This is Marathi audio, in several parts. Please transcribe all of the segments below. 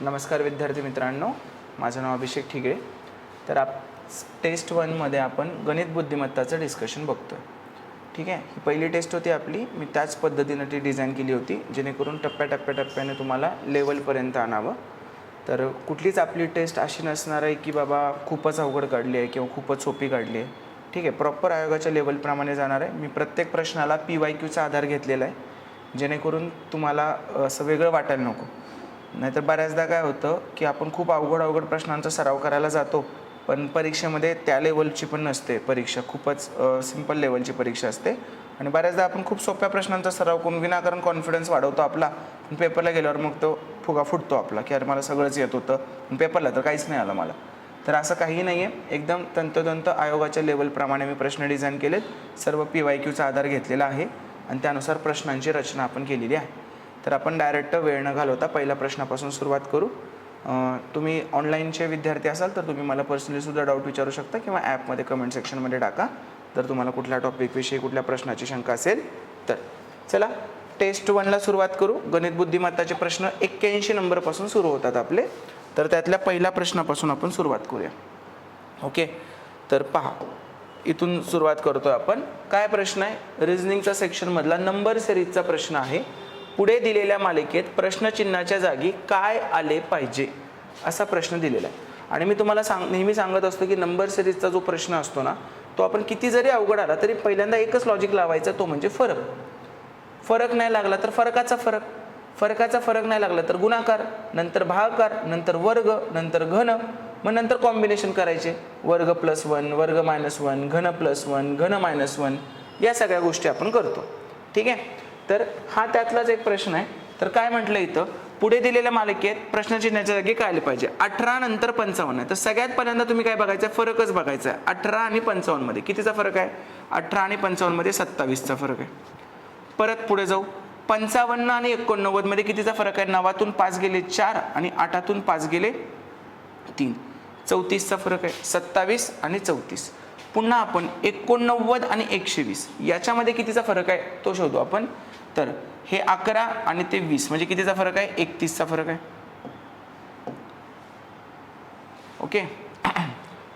नमस्कार विद्यार्थी मित्रांनो, माझं नाव अभिषेक ठिगळे. तर टेस्ट 1मध्ये आपण गणित बुद्धिमत्ताचं डिस्कशन बघतो आहे. ठीक आहे, ही पहिली टेस्ट होती आपली. मी त्याच पद्धतीनं ती डिझाईन केली होती जेणेकरून टप्प्याटप्प्याने तुम्हाला लेवलपर्यंत आणावं. तर कुठलीच आपली टेस्ट अशी नसणार आहे की बाबा खूपच अवघड काढली आहे किंवा खूपच सोपी काढली आहे. ठीक आहे, प्रॉपर आयोगाच्या लेवलप्रमाणे जाणार आहे. मी प्रत्येक प्रश्नाला PYQचा आधार घेतलेला आहे जेणेकरून तुम्हाला असं वेगळं वाटायला नको. नाहीतर बऱ्याचदा काय होतं की आपण खूप अवघड प्रश्नांचा सराव करायला जातो, पण परीक्षेमध्ये त्या लेवलची पण नसते परीक्षा, खूपच सिंपल लेवलची परीक्षा असते. आणि बऱ्याचदा आपण खूप सोप्या प्रश्नांचा सराव करून विनाकारण कॉन्फिडन्स वाढवतो आपला, पण पेपरला गेल्यावर मग तो फुगा फुटतो आपला की अरे मला सगळंच येत होतं, पण पेपरला तर काहीच नाही आलं मला. तर असं काही नाही आहे, एकदम तंतोतंत आयोगाच्या लेवलप्रमाणे मी प्रश्न डिझाईन केलेत. सर्व PYQचा आधार घेतलेला आहे आणि त्यानुसार प्रश्नांची रचना आपण केलेली आहे. तर आपण डायरेक्ट वेळ न घालवता पहिल्या प्रश्नापासून सुरुवात करू. तुम्ही ऑनलाईनचे विद्यार्थी असाल तर तुम्ही मला पर्सनलीसुद्धा डाऊट विचारू शकता किंवा ॲपमध्ये कमेंट सेक्शनमध्ये टाका जर तुम्हाला कुठल्या टॉपिकविषयी कुठल्या प्रश्नाची शंका असेल तर. चला टेस्ट 1ला सुरुवात करू. गणित बुद्धिमत्ताचे प्रश्न 81 नंबरपासून सुरू होतात आपले. तर त्यातल्या पहिल्या प्रश्नापासून आपण सुरुवात करूया. ओके, तर पहा, इथून सुरुवात करतो आपण. काय प्रश्न आहे? रिझनिंगचा सेक्शनमधला नंबर सिरीजचा प्रश्न आहे. पुढे दिलेल्या मालिकेत प्रश्नचिन्हाच्या जागी काय आले पाहिजे असा प्रश्न दिलेला आहे. आणि मी तुम्हाला नेहमी सांगत असतो की नंबर सिरीजचा जो प्रश्न असतो ना, तो आपण किती जरी अवघड आला तरी पहिल्यांदा एकच लॉजिक लावायचा, तो म्हणजे फरक. फरक नाही लागला तर फरकाचा फरक, फरकाचा फरक नाही लागला तर गुणाकार, नंतर भागाकार, नंतर वर्ग, नंतर घन, मग नंतर कॉम्बिनेशन करायचे. वर्ग +1, वर्ग -1, घन +1, घन -1, या सगळ्या गोष्टी आपण करतो. ठीक आहे, तर हा त्यातलाच एक प्रश्न आहे. तर काय म्हटलं इथं, पुढे दिलेल्या मालिकेत प्रश्नचिन्हाच्या जागी काय आले पाहिजे? 18 नंतर 55 आहे. तर सगळ्यात पहिल्यांदा तुम्ही काय बघायचं आहे? फरकच बघायचा आहे. 18 आणि 55 मध्ये कितीचा फरक आहे? 18 आणि 55 मध्ये 27चा फरक आहे. परत पुढे जाऊ. 55 आणि 89 मध्ये कितीचा फरक आहे? 9तून 5 गेले 4 आणि 8तून 5 गेले 3. 34चा फरक आहे. 27 आणि 34. पुन्हा आपण 89 आणि 120 याच्यामध्ये कितीचा फरक आहे तो शोधू आपण. तर हे 11 आणि ते 20 म्हणजे कितीचा फरक आहे? 31चा फरक आहे. ओके,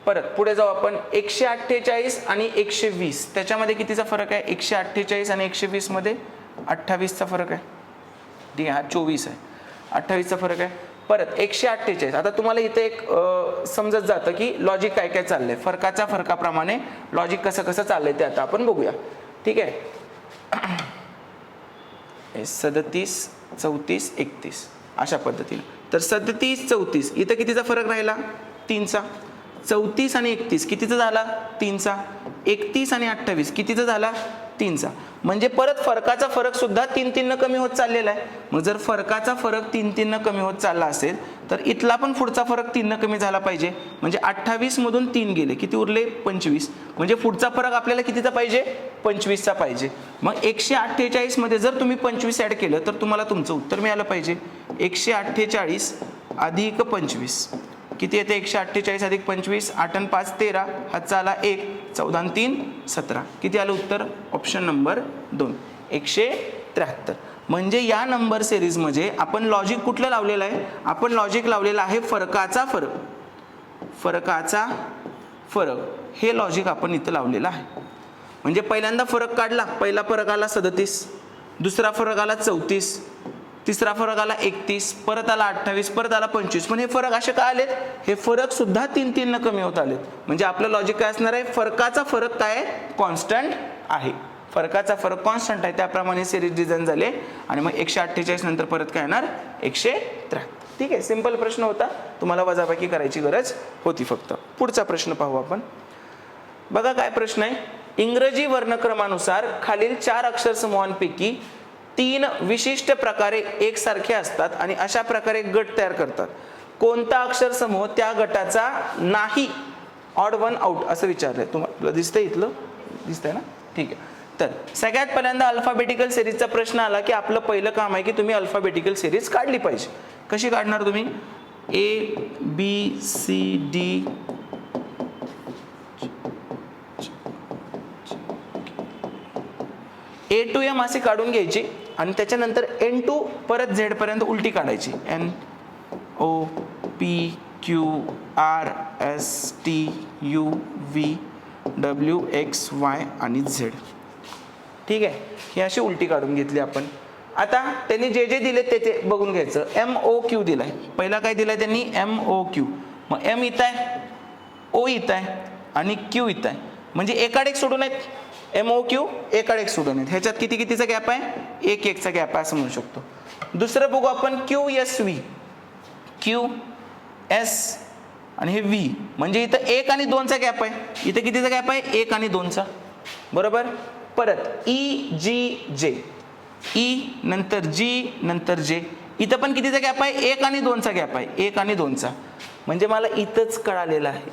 परत पुढे जाऊ आपण. 148 आणि 120 त्याच्यामध्ये कितीचा फरक आहे? 148 आणि 120 मध्ये 28चा फरक आहे. ठीक आहे, हा 24 आहे. 28चा फरक आहे. परत 148. आता तुम्हाला इथे एक समजत जातं की लॉजिक काय काय चाललंय. फरकाप्रमाणे लॉजिक कसं कसं चाललंय ते आता आपण बघूया. ठीक आहे, 37, 34, 31 अशा पद्धतीने. तर 37, 34 इथं कितीचा फरक राहिला? 3चा. 34 आणि 31 कितीचा झाला? 3चा. 31 आणि 28 कितीचा झाला? 3चा. म्हणजे परत फरकाचा फरक सुद्धा 3 न कमी होत चाललेला आहे. मग जर फरकाचा फरक 3 न कमी होत चालला असेल तर इथला पण पुढचा फरक 3 न कमी झाला पाहिजे. म्हणजे 28 मधून 3 गेले, किती उरले? 25. म्हणजे पुढचा फरक आपल्याला कितीचा पाहिजे? 25चा पाहिजे. मग 148 मध्ये जर तुम्ही 25 ऍड केलं तर तुम्हाला तुमचं उत्तर मिळालं पाहिजे. 148 अधिक 25 किती येते? 148 अधिक 25, 8 आणि 5 13, हातचा आला 1, 14 आणि 3 17. किती आलं उत्तर? Option number 2, 173. म्हणजे या नंबर सिरीजमध्ये आपण लॉजिक कुठलं लावलेलं आहे? आपण लॉजिक लावलेलं आहे फरकाचा फरक. फरकाचा फरक हे लॉजिक आपण इथं लावलेलं आहे. म्हणजे पहिल्यांदा फरक काढला, पहिला फरक आला 37, दुसरा फरक आला 34, तिसरा फरक आला 31, परत आला 28, परत आला 25. पण हे फरक असे काय आलेत? हे फरक सुद्धा 3 न कमी होत आलेत. म्हणजे आपलं लॉजिक काय असणार आहे? फरकाचा फरक काय आहे? कॉन्स्टंट आहे. फरकाचा फरक कॉन्स्टंट आहे, त्याप्रमाणे सिरीज डिझाईन झाले. आणि मग 148 नंतर परत काय येणार? 173. ठीक आहे, सिंपल प्रश्न होता, तुम्हाला वजाबाकी करायची गरज होती फक्त. पुढचा प्रश्न पाहू आपण. बघा काय प्रश्न आहे. इंग्रजी वर्णक्रमानुसार खालील 4 अक्षर समूहांपैकी 3 विशिष्ट प्रकारे एकसारखे असतात आणि अशा प्रकारे गट तयार करतात. कोणता अक्षर समूह त्या गटाचा नाही? ऑड वन आउट असं विचारलंय. तुम्हाला दिसतंय? इथलं दिसतंय ना? ठीक आहे. तर सगळ्यात पहिल्यांदा अल्फाबेटिकल सिरीजचा प्रश्न आला की आपलं पहिलं काम आहे की तुम्ही अल्फाबेटिकल सिरीज काढली पाहिजे. कशी काढणार तुम्ही? ABCD A to M अशी काढून घ्यायची आणि त्याच्यानंतर N to परत Z पर्यंत उलटी काढायची. N MOPQRSTUVWXY आणि Z. ठीक आहे, ही अशी उलटी काढून घेतली आपण. आता त्यांनी जे जे दिले ते ते बघून घ्यायचं. MOQ दिलाय, पहिला काय दिलाय त्यांनी MOQ, मग M इथं आहे, O इथं आहे आणि Q इथं आहे, म्हणजे एकाडेक सोडून आहेत. MOQ एकाडेक सोडून आहेत. ह्याच्यात किती कितीचा गॅप आहे, 1-1चा गॅप आहे असं म्हणू शकतो. दुसरं बघू आपण QSV, QS आणि हे V, म्हणजे इथं 1 आणि 2चा गॅप आहे. इथं कितीचा गॅप आहे, 1 आणि 2चा, बरोबर. परत EGJ, E नंतर G नंतर J, इथं पण कितीचा गॅप आहे, 1 आणि 2चा गॅप आहे, 1 आणि 2चा. म्हणजे मला इथंच कळालेलं आहे,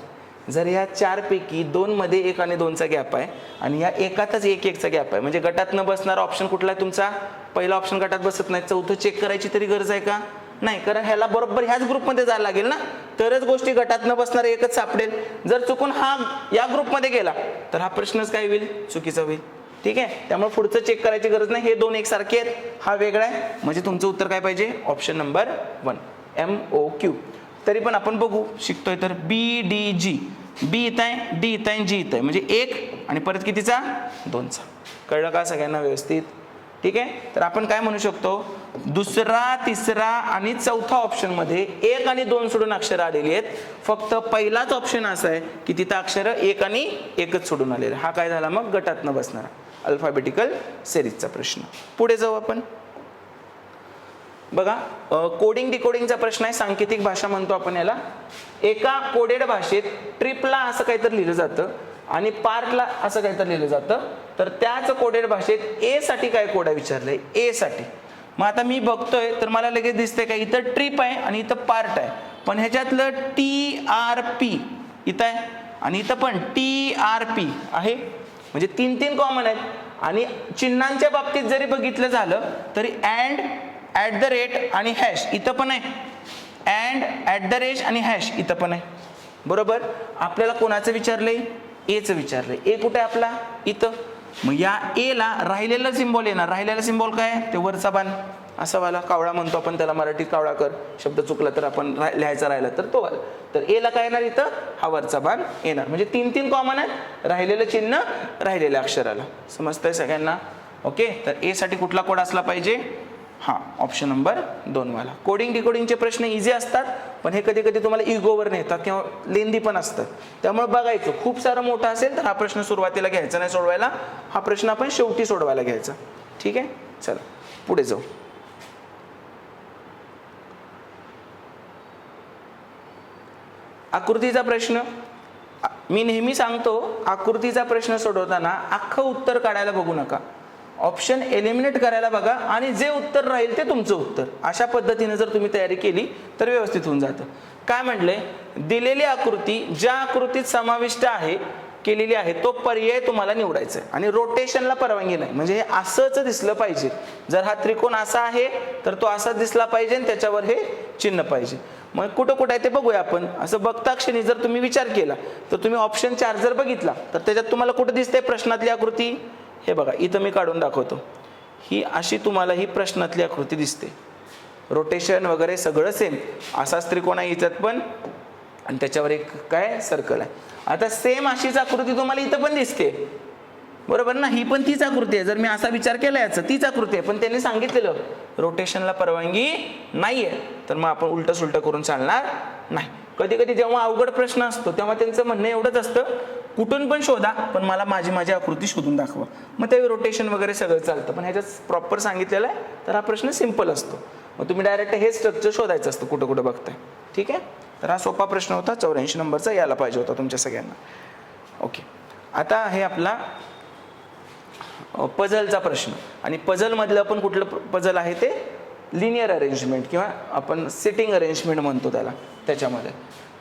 जर या 4 पैकी 2 मध्ये 1 आणि 2चा गॅप आहे आणि या एकातच 1-1चा गॅप आहे, म्हणजे गटात न बसणारा ऑप्शन कुठला आहे तुमचा, पहिला ऑप्शन गटात बसत नाही. चौथं चेक करायची तरी गरज आहे का, नाही, कारण ह्याला बरोबर ह्याच ग्रुपमध्ये जायला लागेल ना, तरच गोष्टी गटात न बसणारा एकच सापडेल. जर चुकून हा या ग्रुपमध्ये गेला तर हा प्रश्नच काय होईल, चुकीचा होईल. ठीक आहे, त्यामुळे पुढचं चेक करायची गरज नाही, हे 2 एकसारखे आहेत, हा वेगळा आहे, म्हणजे तुमचं उत्तर काय पाहिजे, ऑप्शन नंबर 1 MOQ. तरी पण आपण बघू शिकतोय तर BDG, B इथं आहे, D इथं आहे, G इथं आहे, म्हणजे 1 आणि परत कितीचा, 2चा. कळलं का सगळ्यांना व्यवस्थित. ठीक आहे, तर आपण काय म्हणू शकतो, दुसरा, तिसरा आणि चौथा ऑप्शन मध्ये 1 आणि 2 सोडून अक्षरं आलेली आहेत. फक्त पहिलाच ऑप्शन असा आहे की तिथं अक्षरं 1 आणि 1च सोडून आलेले. हा काय झाला मग, गटात न बसणारा अल्फाबेटिकल सिरीजचा प्रश्न. पुढे जाऊ आपण. बघा, कोडिंग डिकोडिंगचा प्रश्न आहे, सांकेतिक भाषा म्हणतो आपण याला. एका कोडेड भाषेत ट्रिपला असं काहीतरी लिहिलं जातं आणि पार्टला असं काहीतरी लिहिलं जातं, तर त्याच कोडेड भाषेत ए साठी काय कोड आहे विचारलंय, ए साठी. मग आता मी बघतोय तर मला लगेच दिसतंय का, इथं ट्रिप आहे आणि इथं पार्ट आहे, पण ह्याच्यातलं TRP इथं आहे आणि इथं पण TRP आहे, म्हणजे 3 कॉमन आहेत. आणि चिन्हांच्या बाबतीत जरी बघितलं झालं तरी अँड, ॲट द रेट आणि हॅश इथं पण आहे, अँड, ॲट द रेट आणि हॅश इथं पण आहे, बरोबर. आपल्याला कोणाचं विचारलंय, एचं विचारलंय. ए कुठे आहे आपला, इथं. मग या एला राहिलेला सिम्बॉल येणार, राहिलेला सिम्बॉल काय, ते वरचा बाण असा वाला, कावळा म्हणतो आपण त्याला मराठीत, कावळा कर शब्द चुकला तर आपण लिहायचा राहिला तर तो वाला. तर एला काय येणार, इथं हा वरचा बाण येणार, म्हणजे 3 कॉमन आहे, राहिलेलं चिन्ह राहिलेल्या अक्षराला. समजतंय सगळ्यांना. ओके, तर ए साठी कुठला कोड असला पाहिजे, हा ऑप्शन नंबर 2 वाला. कोडिंग डिकोडिंगचे प्रश्न इझी असतात, पण हे कधी कधी तुम्हाला इगोवर नेतात किंवा लेंदी पण असतात, त्यामुळे बघायचं. खूप सारं मोठं असेल तर हा प्रश्न सुरुवातीला घ्यायचा नाही सोडवायला, हा प्रश्न आपण शेवटी सोडवायला घ्यायचा. ठीक आहे, चला पुढे जाऊ. आकृतीचा प्रश्न. मी नेहमी सांगतो, आकृतीचा प्रश्न सोडवताना अख्खं उत्तर काढायला बघू नका, ऑप्शन एलिमिनेट करायला बघा आणि जे उत्तर राहील ते तुमचं उत्तर. अशा पद्धतीने जर तुम्ही तयारी केली तर व्यवस्थित होऊन जातं. काय म्हटलंय, दिलेली आकृती ज्या आकृतीत समाविष्ट आहे केलेली आहे तो पर्याय तुम्हाला निवडायचा आहे आणि रोटेशनला परवानगी नाही, म्हणजे हे असंच दिसलं पाहिजे. जर हा त्रिकोण असा आहे तर तो असाच दिसला पाहिजे आणि त्याच्यावर हे चिन्ह पाहिजे. मग कुठं कुठं आहे ते बघूया आपण. असं बघता क्षणी जर तुम्ही विचार केला तर तुम्ही ऑप्शन 4 जर बघितला तर त्याच्यात तुम्हाला कुठं दिसते प्रश्नातली आकृती, हे बघा इथं मी काढून दाखवतो, ही अशी तुम्हाला ही प्रश्नातली आकृती दिसते. रोटेशन वगैरे सगळं सेम, असाच त्रिकोण आहे इथं पण आणि त्याच्यावर एक काय सर्कल आहे. आता सेम अशीच आकृती तुम्हाला इथं पण दिसते, बरोबर ना, ही पण तीच आकृती आहे. जर मी असा विचार केला याचा तीच आकृती आहे, पण त्यांनी सांगितलेलं रोटेशनला परवानगी नाहीये, तर मग आपण उलट सुलट करून चालणार नाही. कधी कधी जेव्हा अवघड प्रश्न असतो तेव्हा त्यांचं म्हणणं एवढंच असतं, कुठून पण शोधा पण मला माझी आकृती शोधून दाखवा. मग ते रोटेशन वगैरे सगळं चालतं, पण ह्याच्यात प्रॉपर सांगितलेलं आहे तर हा प्रश्न सिंपल असतो. मग तुम्ही डायरेक्ट हे स्ट्रक्चर शोधायचं असतं कुठं कुठं बघताय. ठीक आहे, तर हा सोपा प्रश्न होता, 84 नंबरचा, यायला पाहिजे होता तुमच्या सगळ्यांना. ओके, आता हे आपला पझलचा प्रश्न. आणि पझलमधलं पण कुठलं पझल आहे ते लिनियर अरेंजमेंट किंवा आपण सिटिंग अरेंजमेंट म्हणतो त्याला. त्याच्यामध्ये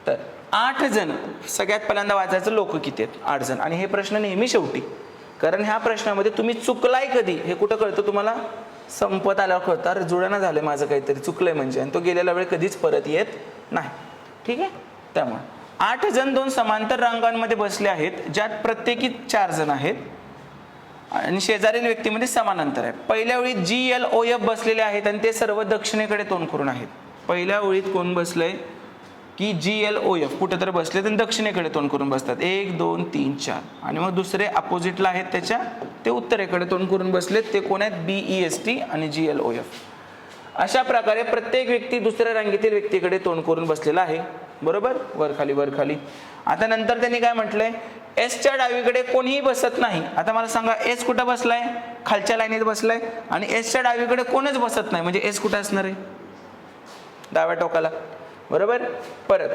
तर 8 जण, सगळ्यात पहिल्यांदा वाचायचं लोक किती आहेत, 8 जण. आणि हे प्रश्न नेहमी शेवटी, कारण ह्या प्रश्नामध्ये तुम्ही चुकलाय कधी हे कुठं कळतं तुम्हाला, संपत आल्यावर कळतं, अरे जुळणं झालं माझं काहीतरी चुकलंय म्हणजे, आणि तो गेलेला वेळ कधीच परत येत नाही. ठीक आहे, त्यामुळे 8 जण 2 समांतर रांगांमध्ये बसले आहेत, ज्यात प्रत्येकी 4 जण आहेत आणि शेजारील व्यक्तीमध्ये समान अंतर आहे. पहिल्या वेळी GLOF बसलेले आहेत आणि ते सर्व दक्षिणेकडे तोंड करून आहेत. पहिल्या ओळीत कोण बसलंय की GLOF कुठेतरी बसले तर दक्षिणेकडे तोंड करून बसतात, 1 2 3 4. आणि मग दुसरे अपोजिटला आहेत त्याच्या ते उत्तरेकडे तोंड करून बसलेत, ते कोण आहेत BEST आणि GLOF. अशा प्रकारे प्रत्येक व्यक्ती दुसऱ्या रांगेतील व्यक्तीकडे तोंड करून बसलेला आहे, बरोबर, वर खाली वर खाली. आता नंतर त्यांनी काय म्हटलंय, एसच्या डावीकडे कोणीही बसत नाही. आता मला सांगा एस कुठं बसलाय, खालच्या लाईनीत बसलाय, आणि एसच्या डावीकडे कोणच बसत नाही, म्हणजे एस कुठं असणार आहे, डाव्या टोकाला, बरोबर. परत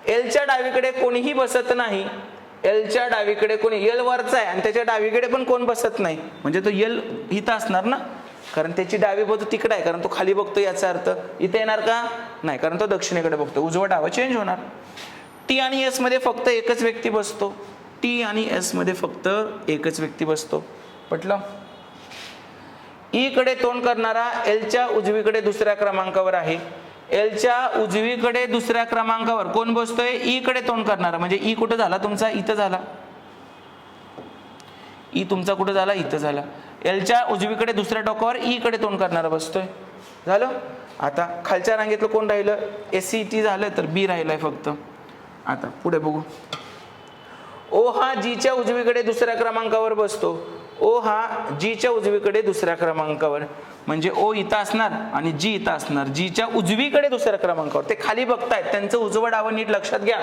एलच्या डावीकडे कोणीही बसत नाही, एलच्या डावीकडे कोणी, एल वरचा आहे आणि त्याच्या डावीकडे पण कोण बसत नाही, म्हणजे तो एल इथं असणार ना, कारण त्याची डावी बाजू तिकडे आहे, कारण तो खाली बघतो, याचा अर्थ इथे येणार का नाही, कारण तो दक्षिणेकडे बघतो, उजवा डावा चेंज होणार. टी आणि एस मध्ये फक्त एकच व्यक्ती बसतो, टी आणि एस मध्ये फक्त एकच व्यक्ती बसतो, पटलं. ई कडे तोंड करणारा एलच्या उजवीकडे दुसऱ्या क्रमांकावर आहे, एलच्या उजवीकडे दुसऱ्या क्रमांकावर कोण बसतोय, ई कडे तोंड करणारा, म्हणजे ई कुठं झाला तुमचा, इथं झाला, ई तुमचा कुठं झाला, इथं झाला. एलच्या उजवीकडे दुसऱ्या टोकावर ई कडे तोंड करणारा बसतोय, झालं. आता खालच्या रांगेतलं कोण राहिलं, SCT झालं, तर बी राहिलाय फक्त. आता पुढे बघू. ओ हा जीच्या उजवीकडे दुसऱ्या क्रमांकावर बसतो, ओ हा जीच्या उजवीकडे दुसऱ्या क्रमांकावर, म्हणजे ओ इथं असणार आणि जी इथं असणार, जीच्या उजवीकडे दुसऱ्या क्रमांकावर. ते खाली बघतायत, त्यांचं उजवं डावं नीट लक्षात घ्या,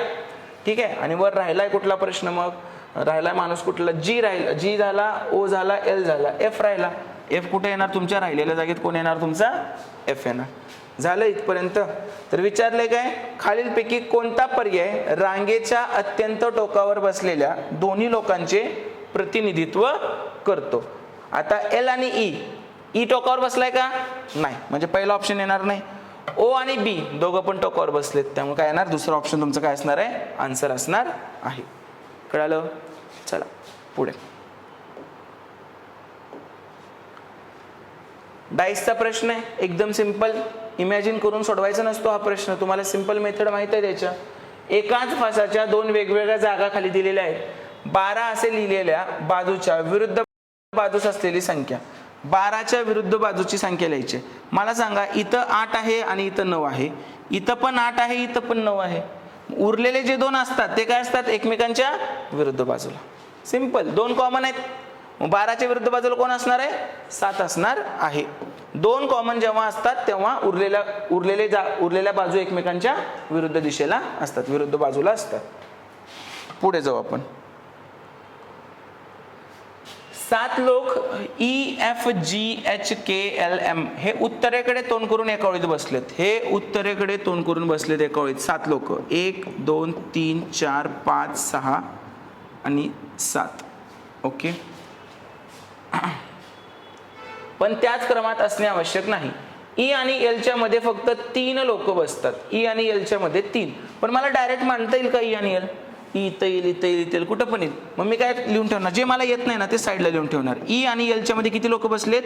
ठीक आहे. आणि वर राहिलाय कुठला प्रश्न, मग राहिलाय माणूस कुठला, जी राहिला, जी झाला, ओ झाला, एल झाला, एफ राहिला. एफ कुठे येणार, तुमच्या राहिलेल्या जागेत कोण येणार, तुमचा एफ येणार. झालं इथपर्यंत. तर विचारले काय, खालीलपैकी कोणता पर्याय रांगेच्या अत्यंत टोकावर बसलेल्या दोन्ही लोकांचे प्रतिनिधित्व करतो. आता एल आणि ई टोकावर बसलाय का, नाही, म्हणजे पहिला ऑप्शन येणार नाही. ओ आणि बी दोघं पण टोकावर बसलेत, त्यामुळे काय येणार, दुसरा ऑप्शन तुमचं काय असणार आहे, आन्सर असणार आहे. कळालं. चला पुढे. डाईसचा प्रश्न आहे, एकदम सिंपल, इमॅजिन करून सोडवायचा नसतो हा प्रश्न, तुम्हाला सिंपल मेथड माहित आहे त्याच्या. एकाच फासाच्या दोन वेगवेगळ्या जागा खाली दिलेल्या आहेत, 12 असे लिहिलेल्या बाजूच्या विरुद्ध बाजूस असलेली संख्या, 12च्या विरुद्ध बाजूची संख्या लिहायची. मला सांगा, इथं 8 आहे आणि इथं 9 आहे, इथं पण 8 आहे, इथं पण 9 आहे. उरलेले जे दोन असतात ते काय असतात, एकमेकांच्या विरुद्ध बाजूला. सिंपल, दोन कॉमन आहेत, 12च्या विरुद्ध बाजूला कोण असणार आहे, 7 असणार आहे. दोन कॉमन जेव्हा असतात तेव्हा उरलेल्या बाजू एकमेकांच्या विरुद्ध दिशेला असतात, विरुद्ध बाजूला असतात. पुढे जाऊ आपण. 7 लोक EFGHKLM हे उत्तरेकडे तोंड करून एका ओळीत बसलेत, हे उत्तरेकडे तोंड करून बसलेत एका ओळीत. 7 लोक, 1 2 3 4 5 6 आणि 7. ओके. पण त्याच क्रमात असणे आवश्यक नाही. ई आणि एलच्या मध्ये फक्त 3 लोक बसतात, ई आणि एलच्या मध्ये 3. पण मला डायरेक्ट मानता येईल का ई आणि एल, इथं येईल, इथं येईल, इथं येईल, कुठं पण येईल. मग मी काय लिहून ठेवणार, जे मला येत नाही ना ते साईडला लिहून ठेवणार. ई आणि एलच्या मध्ये किती लोक बसलेत,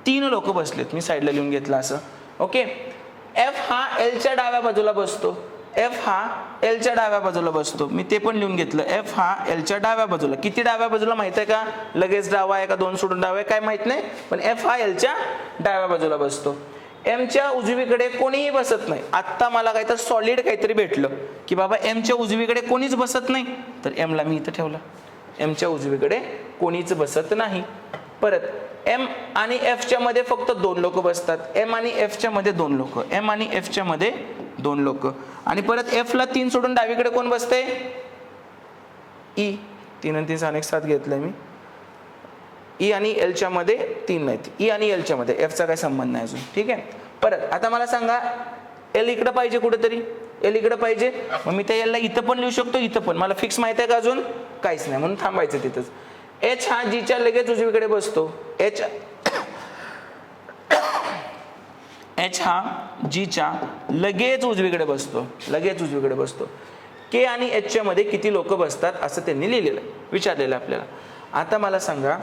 3 लोक बसलेत, मी साईडला लिहून घेतलं असं. ओके. एफ हा एलच्या डाव्या बाजूला बसतो, एफ हा एलच्या डाव्या बाजूला बसतो, मी ते पण लिहून घेतलं. एफ हा एलच्या डाव्या बाजूला, किती डाव्या बाजूला माहित आहे का, लगेच डावा आहे का 2 सोडून डावा आहे काय माहित नाही, पण एफ हा एलच्या डाव्या बाजूला बसतो. एमच्या उजवीकडे कोणीही बसत नाही. आत्ता मला काय तर सॉलिड काहीतरी भेटलं की बाबा एमच्या उजवीकडे कोणीच बसत नाही, तर एमला मी इथं ठेवलं, एमच्या उजवीकडे कोणीच बसत नाही. परत एम आणि एफच्या मध्ये फक्त 2 लोक बसतात, एम आणि एफच्या मध्ये 2 लोक, एम आणि एफच्या मध्ये 2 लोक. आणि परत एफला 3 सोडून डावीकडे कोण बसते, ई. 3 आणि 3 अनेक 7 घेतलंय मी. ई आणि एलच्या मध्ये 3 नाहीत, ई आणि एलच्या मध्ये, एफचा काही संबंध नाही अजून, ठीक आहे. परत आता मला सांगा, एल इकडे पाहिजे कुठेतरी, एल इकडे पाहिजे, मग मी त्या एलला इथं पण लिहू शकतो, इथं पण. मला फिक्स माहिती आहे का अजून, काहीच नाही, म्हणून थांबायचं तिथंच. एच हा जीच्या लगेच उजवीकडे बसतो, एच हा जीच्या लगेच उजवीकडे बसतो, लगेच उजवीकडे बसतो. के आणि एचच्या मध्ये किती लोक बसतात असं त्यांनी लिहिलेलं, विचारलेलं आपल्याला. आता मला सांगा,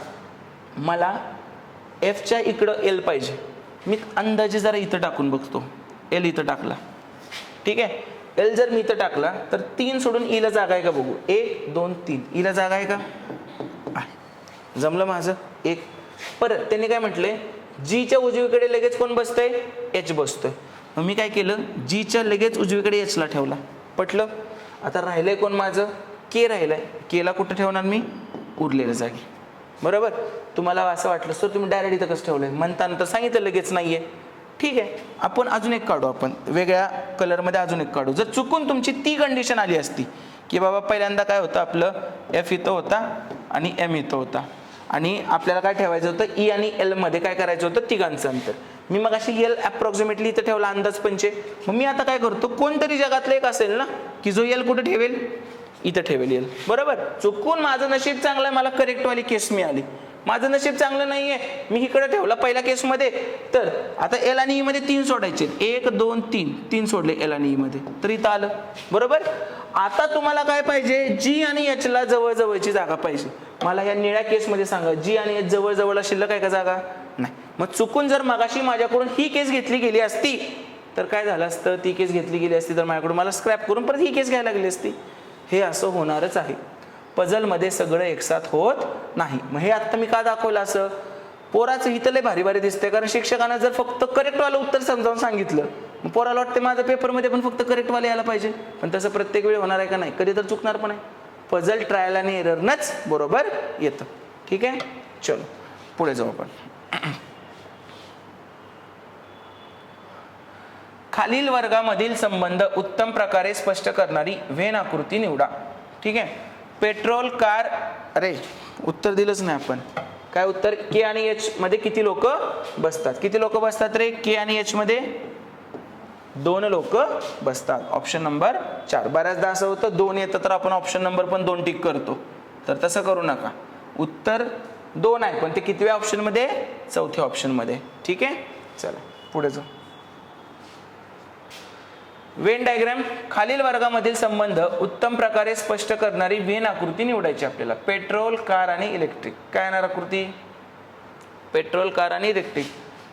मला एफच्या इकडं एल पाहिजे, मी अंदाजे जरा इथं टाकून बघतो, एल इथं टाकला, ठीक आहे. एल जर मी इथं टाकला तर 3 सोडून ईला जागा आहे का बघू, 1 2 3, ईला जागा आहे का, जमलं माझं. 1. परत त्यांनी काय म्हटलंय, जीच्या उजवीकडे लगेच कोण बसतंय, एच बसतोय. मग मी काय केलं, जीच्या लगेच उजवीकडे एचला ठेवला. पटलं. आता राहिलंय कोण माझं, के राहिलंय. केला कुठं ठेवणार मी, उरलेल्या जागी. बरोबर. तुम्हाला असं वाटलं सर तुम्ही डायरेक्ट इथं कसं ठेवलंय, म्हणताना तर सांगितलं लगेच नाहीये. ठीक आहे, आपण अजून एक काढू, आपण वेगळ्या कलरमध्ये अजून एक काढू. जर चुकून तुमची ती कंडिशन आली असती की बाबा पहिल्यांदा काय होतं आपलं, एफ इथं होता आणि एम इथं होता आणि आपल्याला काय ठेवायचं होतं, ई आणि एल मध्ये काय करायचं होतं, तिघांचं अंतर. मी मग अशी एल अप्रॉक्सिमेटली इथं ठेवला अंदाज पंचे. मग मी आता काय करतो, कोणतरी जगातलं एक असेल ना की जो एल कुठे ठेवेल, इथं ठेवेल एल. बरोबर. चुकून माझं नशीब चांगलं आहे, मला करेक्टवाली केस मिळाली. माझं नशीब चांगलं नाहीये, मी इकडे ठेवला पहिल्या केसमध्ये. तर आता एल आणि ई मध्ये 3 सोडायचे, 1 2 3, 3 सोडले एल आणि ई मध्ये, तर इथं आलं. बरोबर. आता तुम्हाला काय पाहिजे, जी आणि एच ला जवळजवळची जागा पाहिजे. मला या निळ्या केसमध्ये सांगा, जी आणि एच जवळजवळला शिल्लक आहे का जागा, नाही. मग चुकून जर मगाशी माझ्याकडून ही केस घेतली गेली असती तर काय झालं असतं, ती केस घेतली गेली असती तर माझ्याकडून मला स्क्रॅप करून परत ही केस घ्यायला लागली असती. हे असं होणारच आहे. पझलमध्ये सगळं एकसाथ होत नाही. मग हे आत्ता मी का दाखवलं असं, पोराचं हिथं लय भारी भारी दिसतंय, कारण शिक्षकानं जर फक्त करेक्टवालं उत्तर समजावून सांगितलं, मग पोराला वाटते माझं पेपरमध्ये पण फक्त करेक्टवाले यायला पाहिजे. पण तसं प्रत्येक वेळी होणार आहे का, नाही, कधी तर चुकणार पण आहे. पझल ट्रायल आणि एररनच बरोबर येतं. ठीक आहे, चलो पुढे जाऊ आपण. खालील वर्गामधील संबंध उत्तम प्रकारे स्पष्ट करणारी व्हेन आकृती निवडा. ठीक आहे. पेट्रोल कार, अरे उत्तर दिलंच नाही आपण. काय उत्तर, के आणि एच मध्ये किती लोक बसतात, किती लोक बसतात रे, के आणि एच मध्ये 2 लोक बसतात. Option number 4. बऱ्याचदा असं होतं 2 येतं तर आपण ऑप्शन नंबर पण 2 टिक करतो, तर तसं करू नका. उत्तर 2 आहे, पण ते कितव्या ऑप्शन मध्ये, 4थ्या ऑप्शन मध्ये. ठीक आहे, चला पुढे जाऊ. Venn diagram. खालील वर्गामधील संबंध उत्तम प्रकारे स्पष्ट करणारी व्हेन आकृती निवडायची आपल्याला. पेट्रोल, कार आणि इलेक्ट्रिक. काय येणार आकृती, पेट्रोल, कार आणि इलेक्ट्रिक.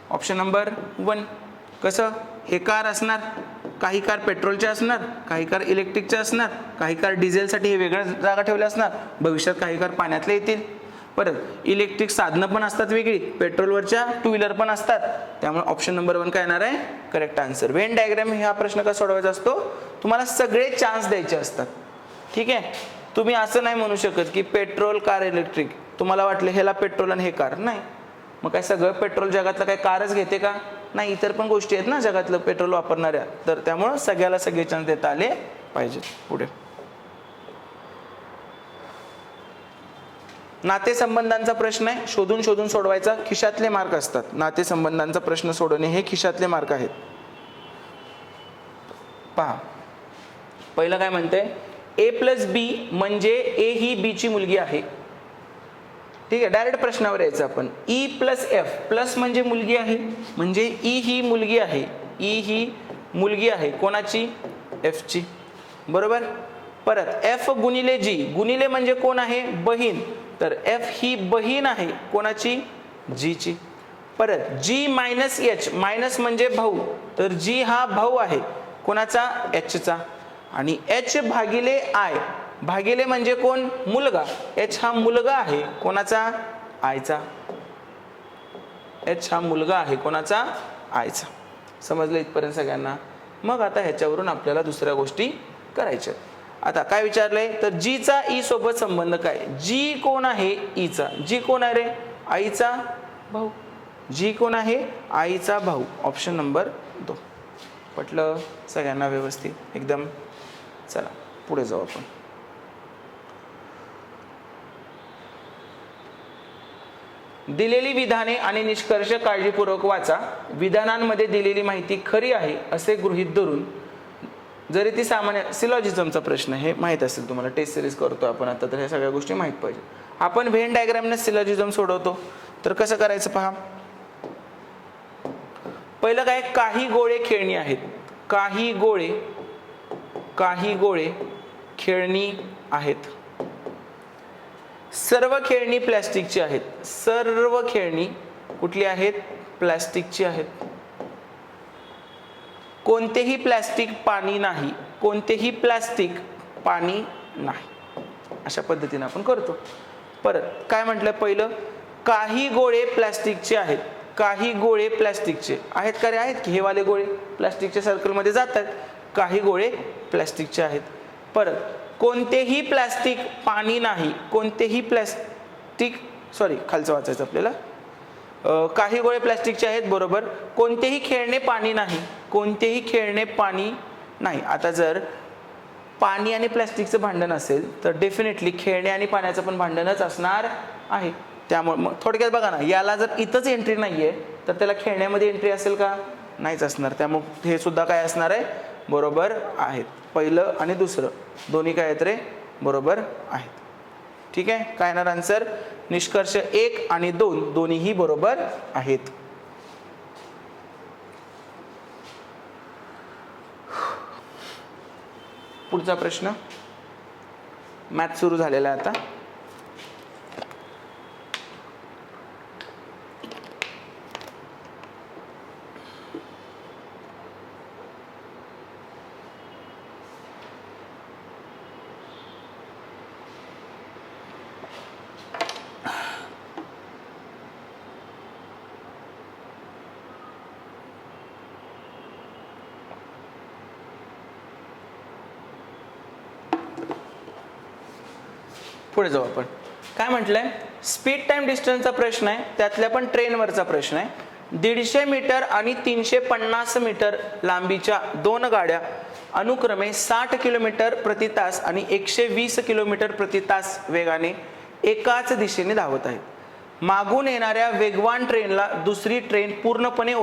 Option number 1. कसं, हे कार असणार, काही कार पेट्रोलच्या असणार, काही कार इलेक्ट्रिकच्या असणार, काही कार डिझेलसाठी हे वेगळ्या जागा ठेवल्या असणार, भविष्यात काही कार पाण्यातले येतील. परत इलेक्ट्रिक साधनं पण असतात वेगळी, पेट्रोलवरच्या 2 व्हीलर पण असतात. त्यामुळे ऑप्शन नंबर 1 काय येणार आहे, करेक्ट आन्सर. व्हेन डायग्राम हा प्रश्न कसा सोडवायचा असतो, तुम्हाला सगळे चान्स द्यायचे असतात. ठीक आहे. तुम्ही असं नाही म्हणू शकत की पेट्रोल, कार, इलेक्ट्रिक. तुम्हाला वाटलं ह्याला पेट्रोल आणि हे कार, नाही. मग काय सगळं पेट्रोल जगातलं काय कारच घेते का, नाही. इतर पण गोष्टी आहेत ना जगातलं पेट्रोल वापरणाऱ्या, तर त्यामुळं सगळ्याला सगळे चान्स देता आले पाहिजेत. पुढे नातेसंबंधांचा प्रश्न आहे, शोधून शोधून सोडवायचा. खिशातले मार्क असतात. नातेसंबंधांचा प्रश्न सोडवणे हे खिशातले मार्क आहेत. पहा, पहिलं काय म्हणतंय, ए प्लस बी म्हणजे ए ही बी ची मुलगी आहे. ठीक आहे, डायरेक्ट प्रश्नावर यायचं आपण. ई प्लस एफ, प्लस म्हणजे मुलगी आहे, म्हणजे ई ही मुलगी आहे. ई ही मुलगी आहे कोणाची, एफ ची. बरोबर. परत एफ गुणिले जी, गुणिले म्हणजे कोण आहे, बहीण, तर एफ ही बहीण आहे कोणाची, जी ची. परत जी मायनस एच, मायनस म्हणजे भाऊ, तर जी हा भाऊ आहे कोणाचा, एच चा. आणि एच भागिले आय, भागिले म्हणजे कोण, मुलगा, एच हा मुलगा आहे कोणाचा, आयचा. एच हा मुलगा आहे कोणाचा, आयचा. समजलं इथपर्यंत सगळ्यांना. मग आता ह्याच्यावरून आपल्याला दुसऱ्या गोष्टी करायच्या. आता काय विचारलंय, तर जीचा ई सोबत संबंध काय. जी कोण आहे, ईचा. जी कोण आहे रे, आईचा भाऊ. जी कोण आहे, आईचा भाऊ. Option number 2. पटलं सगळ्यांना व्यवस्थित एकदम. चला पुढे जाऊ आपण. दिलेली विधाने आणि निष्कर्ष काळजीपूर्वक वाचा. विधानांमध्ये दिलेली माहिती खरी आहे असे गृहीत धरून, जरी ती सामान्य सिलॉजिझमचा प्रश्न हे माहीत असेल तुम्हाला, टेस्ट सिरीज करतो आपण आता, तर ह्या सगळ्या गोष्टी माहीत पाहिजे. आपण व्हेन डायग्रामने सिलॉजिझम सोडवतो, तर कसं करायचं पहा. पहिलं काय, काही गोळे खेळणी आहेत. काही गोळे खेळणी आहेत. सर्व खेळणी प्लॅस्टिकची आहेत. सर्व खेळणी कुठली आहेत, प्लॅस्टिकची आहेत. कोणतेही प्लॅस्टिक पाणी नाही. कोणतेही प्लॅस्टिक पाणी नाही. अशा पद्धतीने आपण करतो. परत काय म्हटलं, पहिलं काही गोळे प्लॅस्टिकचे आहेत. काही गोळे प्लॅस्टिकचे आहेत का रे? आहेत की हे वाले गोळे प्लॅस्टिकच्या सर्कलमध्ये जातात, काही गोळे प्लॅस्टिकचे आहेत. परत कोणतेही प्लॅस्टिक पाणी नाही, कोणतेही प्लॅस्टिक खालचं वाचायचं आपल्याला. काही गोळे प्लॅस्टिकचे आहेत, बरोबर. कोणतेही खेळणे पाणी नाही, कोणतेही खेळणे पाणी नाही. आता जर पाणी आणि प्लॅस्टिकचं भांडण असेल तर डेफिनेटली खेळणे आणि पाण्याचं पण भांडणच असणार आहे. त्यामुळे मग थोडक्यात बघा ना, याला जर इथंच एंट्री नाहीये तर त्याला खेळण्यामध्ये एंट्री असेल का? नाहीच असणार. त्यामुळे हे सुद्धा काय असणार आहे? बरोबर आहेत. पहिलं आणि दुसरं दोन्ही काय आहेत रे? बरोबर आहेत. ठीक आहे. काय येणार आन्सर? निष्कर्ष 1 आणि 2 दोन्हीही बरोबर आहेत. पुढचा प्रश्न. मॅथ सुरू झालेला आहे आता. पुढे जाऊ आपण. काय म्हटलंय? स्पीड टाइम डिस्टन्सचा प्रश्न आहे, त्यातल्या पण ट्रेनवरचा प्रश्न आहे. 150 मीटर आणि 350 मीटर लांबीच्या दोन गाड्या अनुक्रमे 60 किलोमीटर प्रति तास आणि 120 किलोमीटर प्रति तास वेगाने एकाच दिशेने धावत आहेत. मागून येणाऱ्या वेगवान ट्रेनला दुसरी ट्रेन पूर्णपणे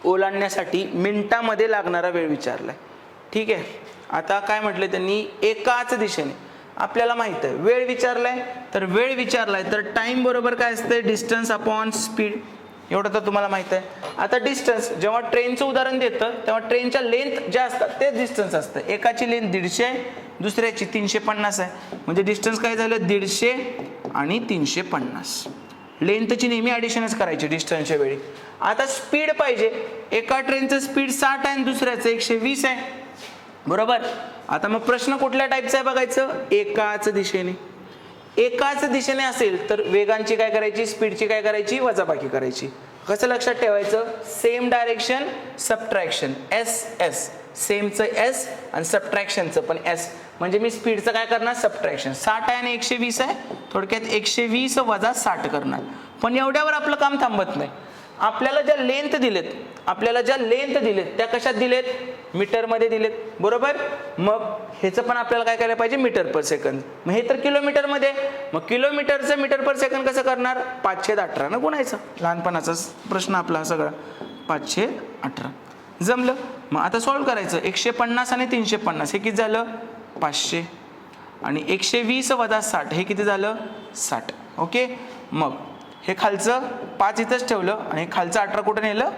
ओलांडण्यासाठी मिनिटांमध्ये लागणारा वेळ विचारलाय. ठीक आहे. आता काय म्हटलंय त्यांनी? एकाच दिशेने. आपल्याला माहित आहे वेळ विचारलाय, तर वेळ विचारलाय तर टाइम बरोबर काय असते? Distance upon speed. एवढं तर तुम्हाला माहित आहे. आता डिस्टन्स जेव्हा ट्रेनचं उदाहरण देतं तेव्हा ट्रेनच्या लेंथ ज्या असतात तेच डिस्टन्स असतं. एकाची लेंथ 150, दुसऱ्याची 350 आहे. म्हणजे डिस्टन्स काय झालं? 150 आणि 350. लेंथची नेहमी ॲडिशनच करायची डिस्टन्सच्या वेळी. आता स्पीड पाहिजे. एका ट्रेनचं स्पीड 60 आहे आणि दुसऱ्याचं 120 आहे, बरोबर. आता मग प्रश्न कुठल्या टाईपचा आहे बघायचं? एकाच दिशेने. एकाच दिशेने असेल तर वेगांची काय करायची? स्पीडची काय करायची? वजाबाकी करायची. कसं लक्षात ठेवायचं? Same direction subtraction. एस सेमचं एस आणि सबट्रॅक्शनचं पण एस. म्हणजे मी स्पीडचं काय करणार? सबट्रॅक्शन. 60 आहे आणि 120 आहे, थोडक्यात 120 वजा 60 करणार. पण एवढ्यावर आपलं काम थांबत नाही. आपल्याला ज्या लेंथ दिलेत त्या कशात दिलेत? मीटरमध्ये दिलेत, बरोबर. मग ह्याचं पण आपल्याला काय करायला पाहिजे? Metre per second. मग हे तर किलोमीटरमध्ये. मग किलोमीटरचं मीटर पर सेकंद कसं करणार? 518 न गुणायचं. लहानपणाचा प्रश्न आपला हा सगळा. 518 जमलं. मग आता सॉल्व्ह करायचं. 150 आणि 350 हे किती झालं? 500. आणि 120 वजा 60 हे किती झालं? 60. ओके. मग हे खालचं 5 इथंच ठेवलं आणि खालचं 18 कुठं नेलं?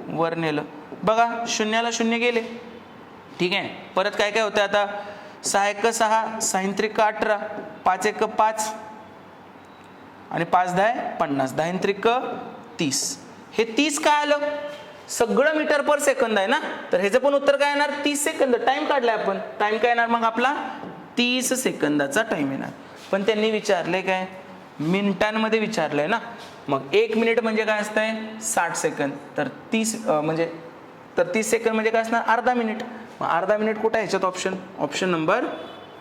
वर नेलं. बघा, शून्याला शून्य गेले. ठीक आहे. परत काय काय होतं आता? 6 1 6, 6 3 18, 5 1 5 आणि 5 10 50, 10 3 30. हे 30 काय आलं? सगळं मीटर पर सेकंद आहे ना, तर ह्याचं पण उत्तर काय येणार? 30 सेकंद. टाइम काढलाय आपण. टाइम काय येणार मग आपला? 30 सेकंदाचा टाइम येणार. पण त्यांनी विचारले काय? मिनिटांमध्ये विचारलंय ना. मग 1 मिनिट म्हणजे काय असतंय? 60 सेकंद. तर 30 सेकंद म्हणजे काय असणार? अर्धा मिनिट. मग अर्धा मिनिट कुठं? ह्याच्यात ऑप्शन नंबर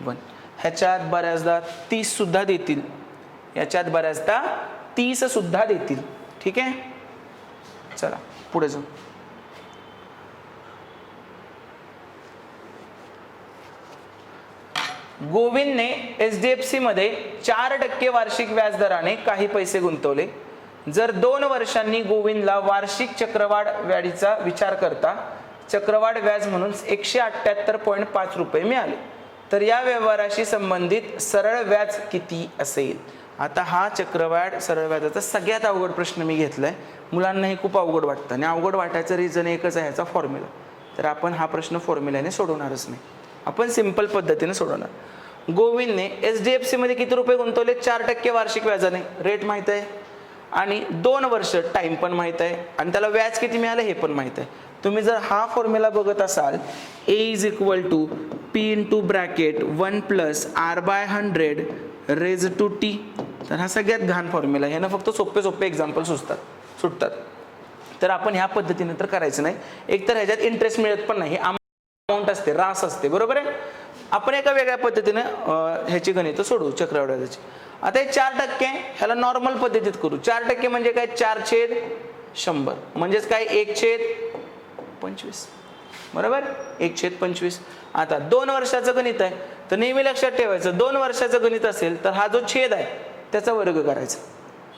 1. ह्याच्यात बऱ्याचदा 30 सुद्धा देतील, याच्यात बऱ्याचदा 30 सुद्धा देतील. ठीक आहे. चला पुढे जाऊ. गोविंदने HDFC मध्ये 4% वार्षिक व्याजदराने काही पैसे गुंतवले. जर 2 वर्षांनी गोविंदला वार्षिक चक्रवाढ व्याजाचा विचार करता चक्रवाढ व्याज म्हणून 178.5 रुपये मिळाले, तर या व्यवहाराशी संबंधित सरळ व्याज किती असेल? आता हा चक्रवाढ सरळ व्याजाचा सगळ्यात अवघड प्रश्न मी घेतलाय. मुलांना हे खूप अवघड वाटतं आणि अवघड वाटायचं रिझन एकच आहे, ह्याचा फॉर्म्युला. तर आपण हा प्रश्न फॉर्म्युल्याने सोडवणारच नाही, आपण सिंपल पद्धतीने सोडवणार. गोविंदने HDFC मध्ये किती रुपये गुंतवले? 4% वार्षिक व्याजाने. रेट माहित आहे आणि 2 वर्ष टाइम पण माहित आहे आणि त्याला व्याज किती मिळालं हे पण माहित आहे. तुम्ही जर हा फॉर्म्युला बघत असाल, A = P × bracket 1 + R/100 raised to T, तर हा सगळ्यात घाण फॉर्म्युला. ह्यानं फक्त सोपे एक्झाम्पल सुटतात. तर आपण ह्या पद्धतीने तर करायचं नाही. एकतर ह्याच्यात इंटरेस्ट मिळत पण नाही, अमाऊंट असते, रास असते, बरोबर आहे. आपण एका वेगळ्या पद्धतीने ह्याची गणितं सोडवू चक्रवाढ व्याजाची. आता हे 4% ह्याला नॉर्मल पद्धतीत करू. 4% म्हणजे काय, 4/100 म्हणजेच काय, 1/25, बरोबर, 1/25. आता 2 वर्षाचं गणित आहे तर नेहमी लक्षात ठेवायचं, 2 वर्षाचं गणित असेल तर हा जो छेद आहे त्याचा वर्ग करायचा.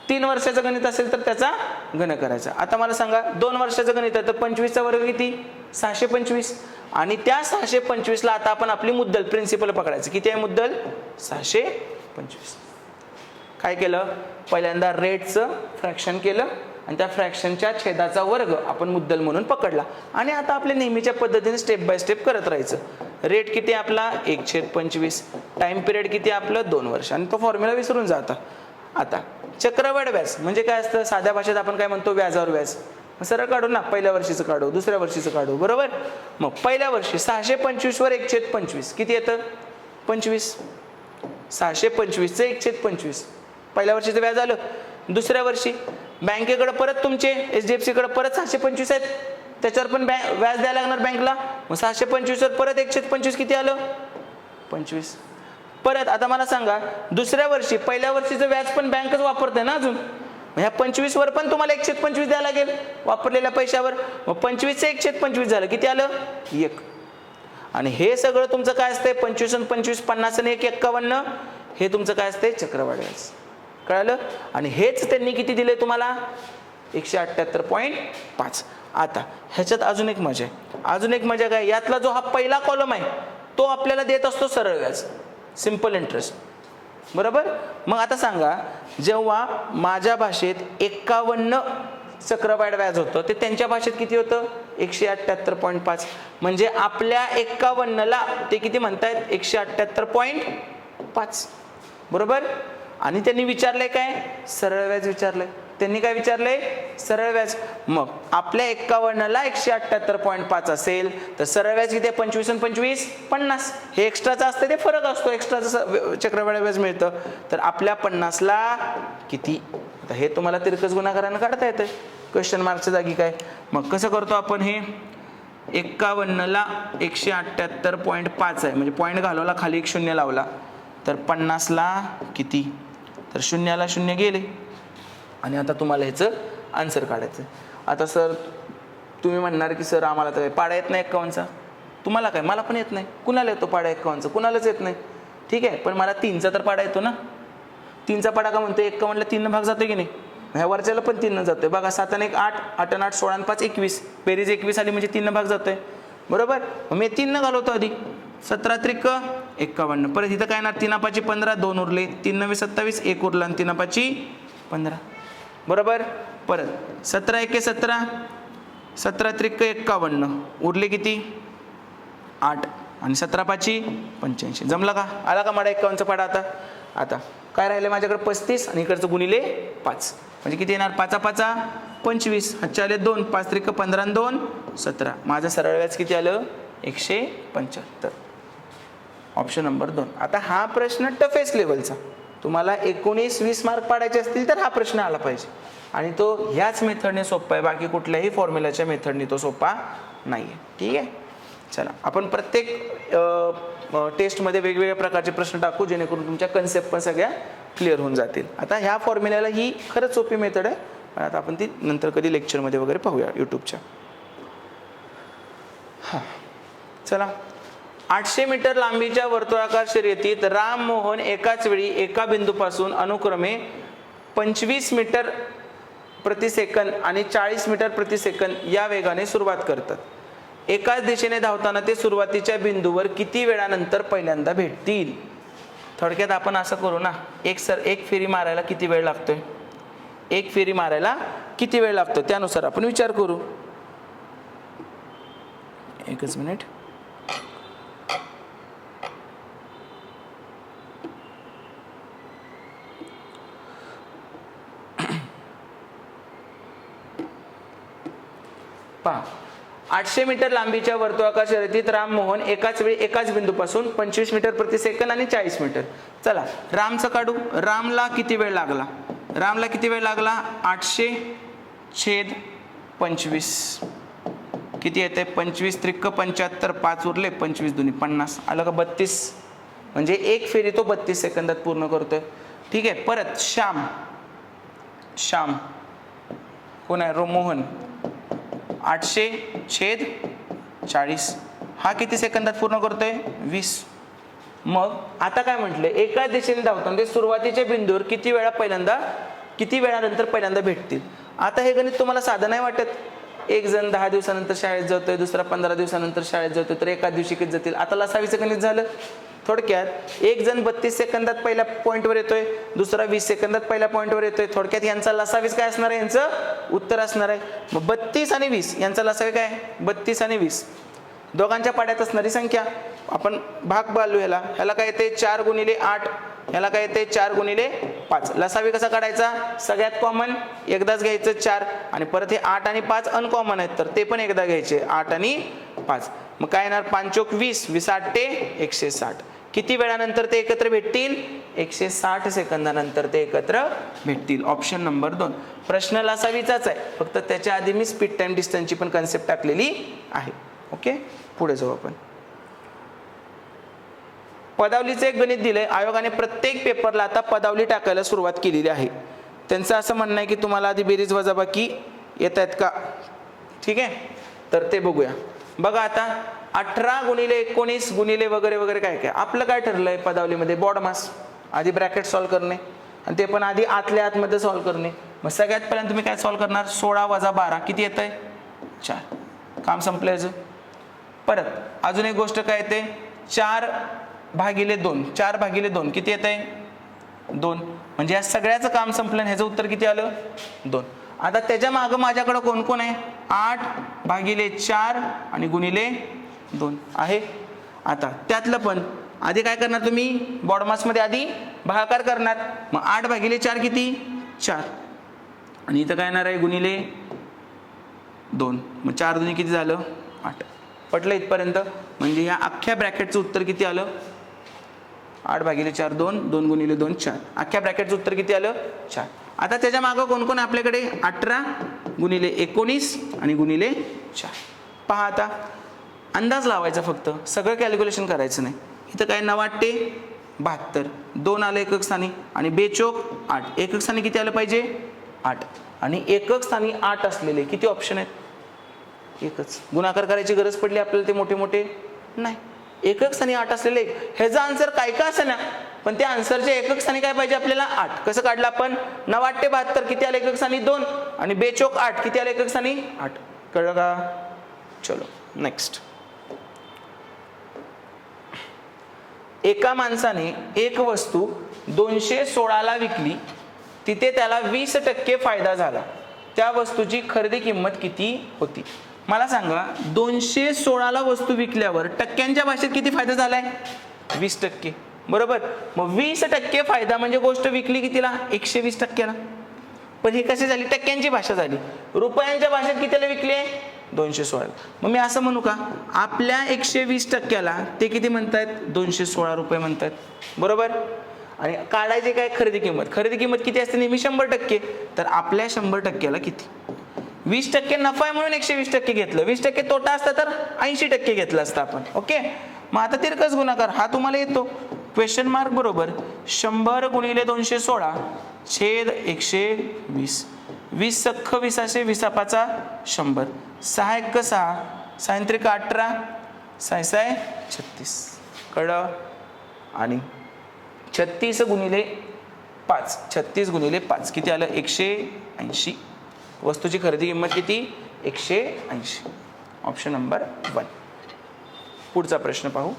3 वर्षाचं गणित असेल तर त्याचा घन करायचा. आता मला सांगा, 2 वर्षाचं गणित आहे तर 25चा वर्ग किती, 625. आणि त्या 625ला आता आपण आपली मुद्दल प्रिन्सिपल पकडायचं. किती आहे मुद्दल, 625. काय केलं, पहिल्यांदा रेटचं फ्रॅक्शन केलं आणि त्या फ्रॅक्शनच्या छेदाचा वर्ग आपण मुद्दल म्हणून पकडला. आणि आता आपल्या नेहमीच्या पद्धतीने स्टेप बाय स्टेप करत राहायचं. रेट किती आपला, 1/25. टाइम पिरियड किती आपलं, 2 वर्ष. आणि तो फॉर्म्युला विसरून जाता. आता चक्रवाढ व्याज म्हणजे काय असतं, साध्या भाषेत आपण काय म्हणतो, व्याजावर व्याज. सरळ काढू ना, पहिल्या वर्षीचं काढू, दुसऱ्या वर्षीचं काढू, बरोबर. मग पहिल्या वर्षी 625 वर 1/25 किती येतं, 25. 625चं 1/25 पहिल्या वर्षीचं व्याज आलं. दुसऱ्या वर्षी बँकेकडे परत तुमचे HDFC कडे परत 625 आहेत, त्याच्यावर पण व्याज द्यायला लागणार बँकला. मग 625 वर परत 1/25 किती आलं, 25. परत आता मला सांगा, दुसऱ्या वर्षी पहिल्या वर्षीचं व्याज पण बँकच वापरते ना अजून, ह्या 25 वर पण तुम्हाला 1/25 द्यायला लागेल वापरलेल्या पैशावर. मग 25चं 1/25 झालं, किती आलं, 1. आणि हे सगळं तुमचं काय असतंय, 25 आणि 25 50 आणि 1 51, हे तुमचं काय असतंय, चक्रवाढ व्याज. कळालं. आणि हेच त्यांनी किती दिले तुम्हाला, 178.5. आता ह्याच्यात अजून एक मजा आहे. अजून एक मजा काय, यातला जो हा पहिला कॉलम आहे तो आपल्याला देत असतो सरळ व्याज, सिंपल इंटरेस्ट, बरोबर. मग आता सांगा, जेव्हा माझ्या भाषेत 51 चक्रवाढ व्याज होतं ते त्यांच्या भाषेत किती होतं, 178.5. म्हणजे आपल्या 51ला ते किती म्हणतायत, 178.5, बरोबर. आणि त्यांनी विचारलंय काय, सरळ व्याज विचारलंय. त्यांनी काय विचारलंय, सरळ व्याज. मग आपल्या 51ला 178.5 असेल तर सरळ व्याज किती आहे, 25 आणि 25 50. हे एक्स्ट्राचं असतं, ते फरक असतो, एक्स्ट्राचं चक्रवाढ व्याज मिळतं. तर आपल्या 50ला किती, आता हे तुम्हाला तिरकस गुणाकारानं काढता येतं क्वेश्चन मार्कच्या जागी काय. मग कसं करतो आपण, हे 51ला 178.5 आहे म्हणजे पॉईंट घालवला, खाली एक शून्य लावला, तर 50ला किती, तर शून्याला शून्य गेले. आणि आता तुम्हाला ह्याचं आन्सर काढायचं. आता सर तुम्ही म्हणणार की सर आम्हाला तर पाडा येत नाही 51चा. तुम्हाला काय, मला पण येत नाही. कुणाला येतो पाडा 51चा, कुणालाच येत नाही, ठीक आहे. पण मला 3चा तर पाडा येतो ना. 3चा पाडा का म्हणतो, 51ला 3 भाग जातो की नाही, ह्या वरच्याला पण 3 जातोय बघा. 7 आणि 1 8, 8 आणि 8 16 आणि 5 21, बेरीज 21 आली म्हणजे 3 भाग जातोय, बरोबर. मग मी 3 घालवतो आधी. 17 त्रिक 51. परत इथं काय ना, 3 5 15, 2 उरले, 3 9 27, 1 उरला आणि 3 5 15, बरोबर. परत 17 1 17, 17 त्रिक 51, उरले किती 8 आणि 17 5 85. जमला का, आला का मला 51चा पाडा. आता काय राहिले माझ्याकडे 35 आणि इकडचं गुणिले 5 म्हणजे किती येणार, 5 5 25, हातचे आले 2, 5 त्रिक 15 आणि 2 17. माझं सरळ व्याज किती आलं, 175. Option number 2. आता हा प्रश्न टफेस्ट लेवलचा, तुम्हाला 19-20 मार्क पाडायचे असतील तर हा प्रश्न आला पाहिजे. आणि तो ह्याच मेथडने सोपा आहे, बाकी कुठल्याही फॉर्म्युलाच्या मेथडने तो सोपा नाही आहे, ठीक आहे. चला, आपण प्रत्येक टेस्टमध्ये वेगवेगळ्या प्रकारचे प्रश्न टाकू जेणेकरून तुमच्या कन्सेप्ट पण सगळ्या क्लिअर होऊन जातील. आता ह्या फॉर्म्युल्याला ही खरंच सोपी मेथड आहे, पण आता आपण ती नंतर कधी लेक्चरमध्ये वगैरे पाहूया यूट्यूबच्या. हां, चला. 800 मीटर लांबीच्या वर्तुळाकार शर्यतीत राम मोहन एकाच वेळी एका बिंदूपासून अनुक्रमे 25 मीटर प्रति सेकंद आणि 40 मीटर प्रति सेकंद या वेगाने सुरुवात करतात. एकाच दिशेने धावताना ते सुरुवातीच्या बिंदूवर किती वेळानंतर पहिल्यांदा भेटतील. थोडक्यात आपण असं करू ना, एक फेरी मारायला किती वेळ लागतोय, एक फेरी मारायला किती वेळ लागतो त्यानुसार आपण विचार करू. एकच मिनिट. पहा, 800 मीटर लांबीच्या वर्तुळाकार शर्यतीत राम मोहन एकाच वेळी एकाच बिंदूपासून 25 मीटर प्रति सेकंद आणि 40 मीटर. चला, रामचं काढू. रामला किती वेळ लागला, रामला किती वेळ लागला, 800 छेद 25 किती येते 25 त्रिक 75 5 उरले 25 दुनी 50 आलं का 32 म्हणजे एक फेरी तो 32 सेकंदात पूर्ण करतोय. ठीक आहे. परत श्याम कोण आहे मोहन 800/40 हा किती सेकंदात पूर्ण करतोय 20. मग आता काय म्हटलं एका दिशेने धावताना ते सुरुवातीच्या बिंदूवर किती वेळानंतर पहिल्यांदा भेटतील. आता हे गणित तुम्हाला साधं नाही वाटत. एक जण 10 दिवसानंतर शाळेत जातोय, दुसरा 15 दिवसानंतर शाळेत जातोय, तर एका दिवशी किती जातील. आता लसावीचं गणित झालं. थोडक्यात एक जण 32 सेकंदात पहिल्या पॉईंटवर येतोय, दुसरा 20 सेकंदात पहिल्या पॉईंटवर येतोय. थोडक्यात यांचा लसावीच काय असणार आहे, यांचं उत्तर असणार आहे. मग 32 आणि 20 यांचा लसावी काय 32 आणि 20 दोघांच्या पाड्यात असणारी संख्या. आपण भाग बालू ह्याला काय येते 4 गुणिले 8, ह्याला काय येते 4 गुणिले 5. लसावी कसा काढायचा, सगळ्यात कॉमन एकदाच घ्यायचं 4 आणि परत हे 8 आणि 5 अनकॉमन आहेत तर ते पण एकदा घ्यायचे 8 आणि 5. मग काय येणार 5 चोक 20, 20 8 160. किती वेळानंतर ते एकत्र भेटतील 160 सेकंदानंतर ते एकत्र भेटतील. Option number 2. प्रश्न लसावीचाच आहे, फक्त त्याच्या आधी मी स्पीड टाइम डिस्टन्सची पण कन्सेप्ट टाकलेली आहे. ओके, पुढे जाऊ आपण. पदावलीचं एक गणित दिलंय. आयोगाने प्रत्येक पेपरला आता पदावली टाकायला सुरुवात केलेली आहे. त्यांचं असं म्हणणं आहे की तुम्हाला आधी बेरीज वजाबाकी येत आहेत का. ठीक आहे, तर ते बघूया. बघा आता 18 गुणिले 19 गुणिले वगैरे वगैरे काय काय आपलं काय ठरलंय पदावलीमध्ये बॉड मास आधी ब्रॅकेट सॉल्व्ह करणे आणि ते पण आधी आतल्या आतमध्ये सॉल्व्ह करणे. मग सगळ्यात पहिल्यांदा तुम्ही काय सॉल्व्ह करणार 16 वजा 12 किती येत आहे 4. काम संपलं याचं. परत अजून एक गोष्ट काय येते 4/2 किती येत आहे 2. म्हणजे या सगळ्याचं काम संपलं. ह्याचं उत्तर किती आलं 2. आता त्याच्या मागं माझ्याकडे कोण कोण आहे 8/4 आणि गुणिले 2 आहे. आता त्यातलं पण आधी काय करणार तुम्ही बॉडमास मध्ये आधी भागाकार करणार. मग 8/4 किती 4 आणि इथं काय येणार आहे गुणिले 2. मग 4 दुनी किती झालं 8. पटलं इथपर्यंत. म्हणजे ह्या अख्ख्या ब्रॅकेटचं उत्तर किती आलं 8/4 2 2 गुणिले 2 4. अख्ख्या ब्रॅकेटचं उत्तर किती आलं 4. आता त्याच्या मागं कोण कोण आपल्याकडे 18 गुणिले 19 आणि गुणिले 4. पहा आता अंदाज लावायचा, फक्त सगळं कॅल्क्युलेशन करायचं नाही. इथं काय 9×8 = 72 2 आलं एकक स्थानी आणि बेचोक 8. एकक स्थानी किती आलं पाहिजे 8 आणि एकक स्थानी 8 असलेले किती ऑप्शन आहेत एकच. गुणाकार करायची गरज पडली आपल्याला ते मोठे मोठे नाही. एकक स्थानी 8 असलेले ह्याचा आन्सर काय का असे ना, पण त्या आन्सरच्या एकक स्थानी काय पाहिजे आपल्याला 8. कसं काढलं आपण 9×8 = 72 किती आलं एकक स्थानी 2 आणि बेचोक 8 किती आलं एकक स्थानी 8. कळलं का. चलो नेक्स्ट. एका माणसाने एक वस्तू 216ला विकली, तिथे त्याला 20% फायदा झाला. त्या वस्तूची खरेदी किंमत किती होती. मला सांगा 216ला वस्तू विकल्यावर टक्क्यांच्या भाषेत किती फायदा झालाय 20%. बरोबर. मग 20% फायदा म्हणजे गोष्ट विकली कितीला 120%ला. पण ही कशी झाली टक्क्यांची भाषा झाली. रुपयांच्या भाषेत कितीला विकली आहे 216. मग मी असं म्हणू का आपल्या 120%ला ते किती म्हणतायत 216 रुपये म्हणतायत. बरोबर. आणि काढायची काय खरेदी किंमत. खरेदी किंमत किती असते नेहमी 100%. तर आपल्या 100%ला किती 20% नफा आहे म्हणून 120% घेतलं. 20% तोटा असता तर 80% घेतलं असतं आपण. ओके. मग आता तिरकस गुणाकार हा तुम्हाला येतो क्वेश्चन मार्क बरोबर 100 गुणिले 216 छेद 120. 20 सख्ख 20 असे 20 पाचा 100 6 1 6 6 त्रिक 18 6 6 36. कळलं. आणि 36 गुणिले 5 36 गुणिले 5 किती आलं 180. वस्तूची खरेदी किंमत किती 180. Option number 1. पुढचा प्रश्न पाहू.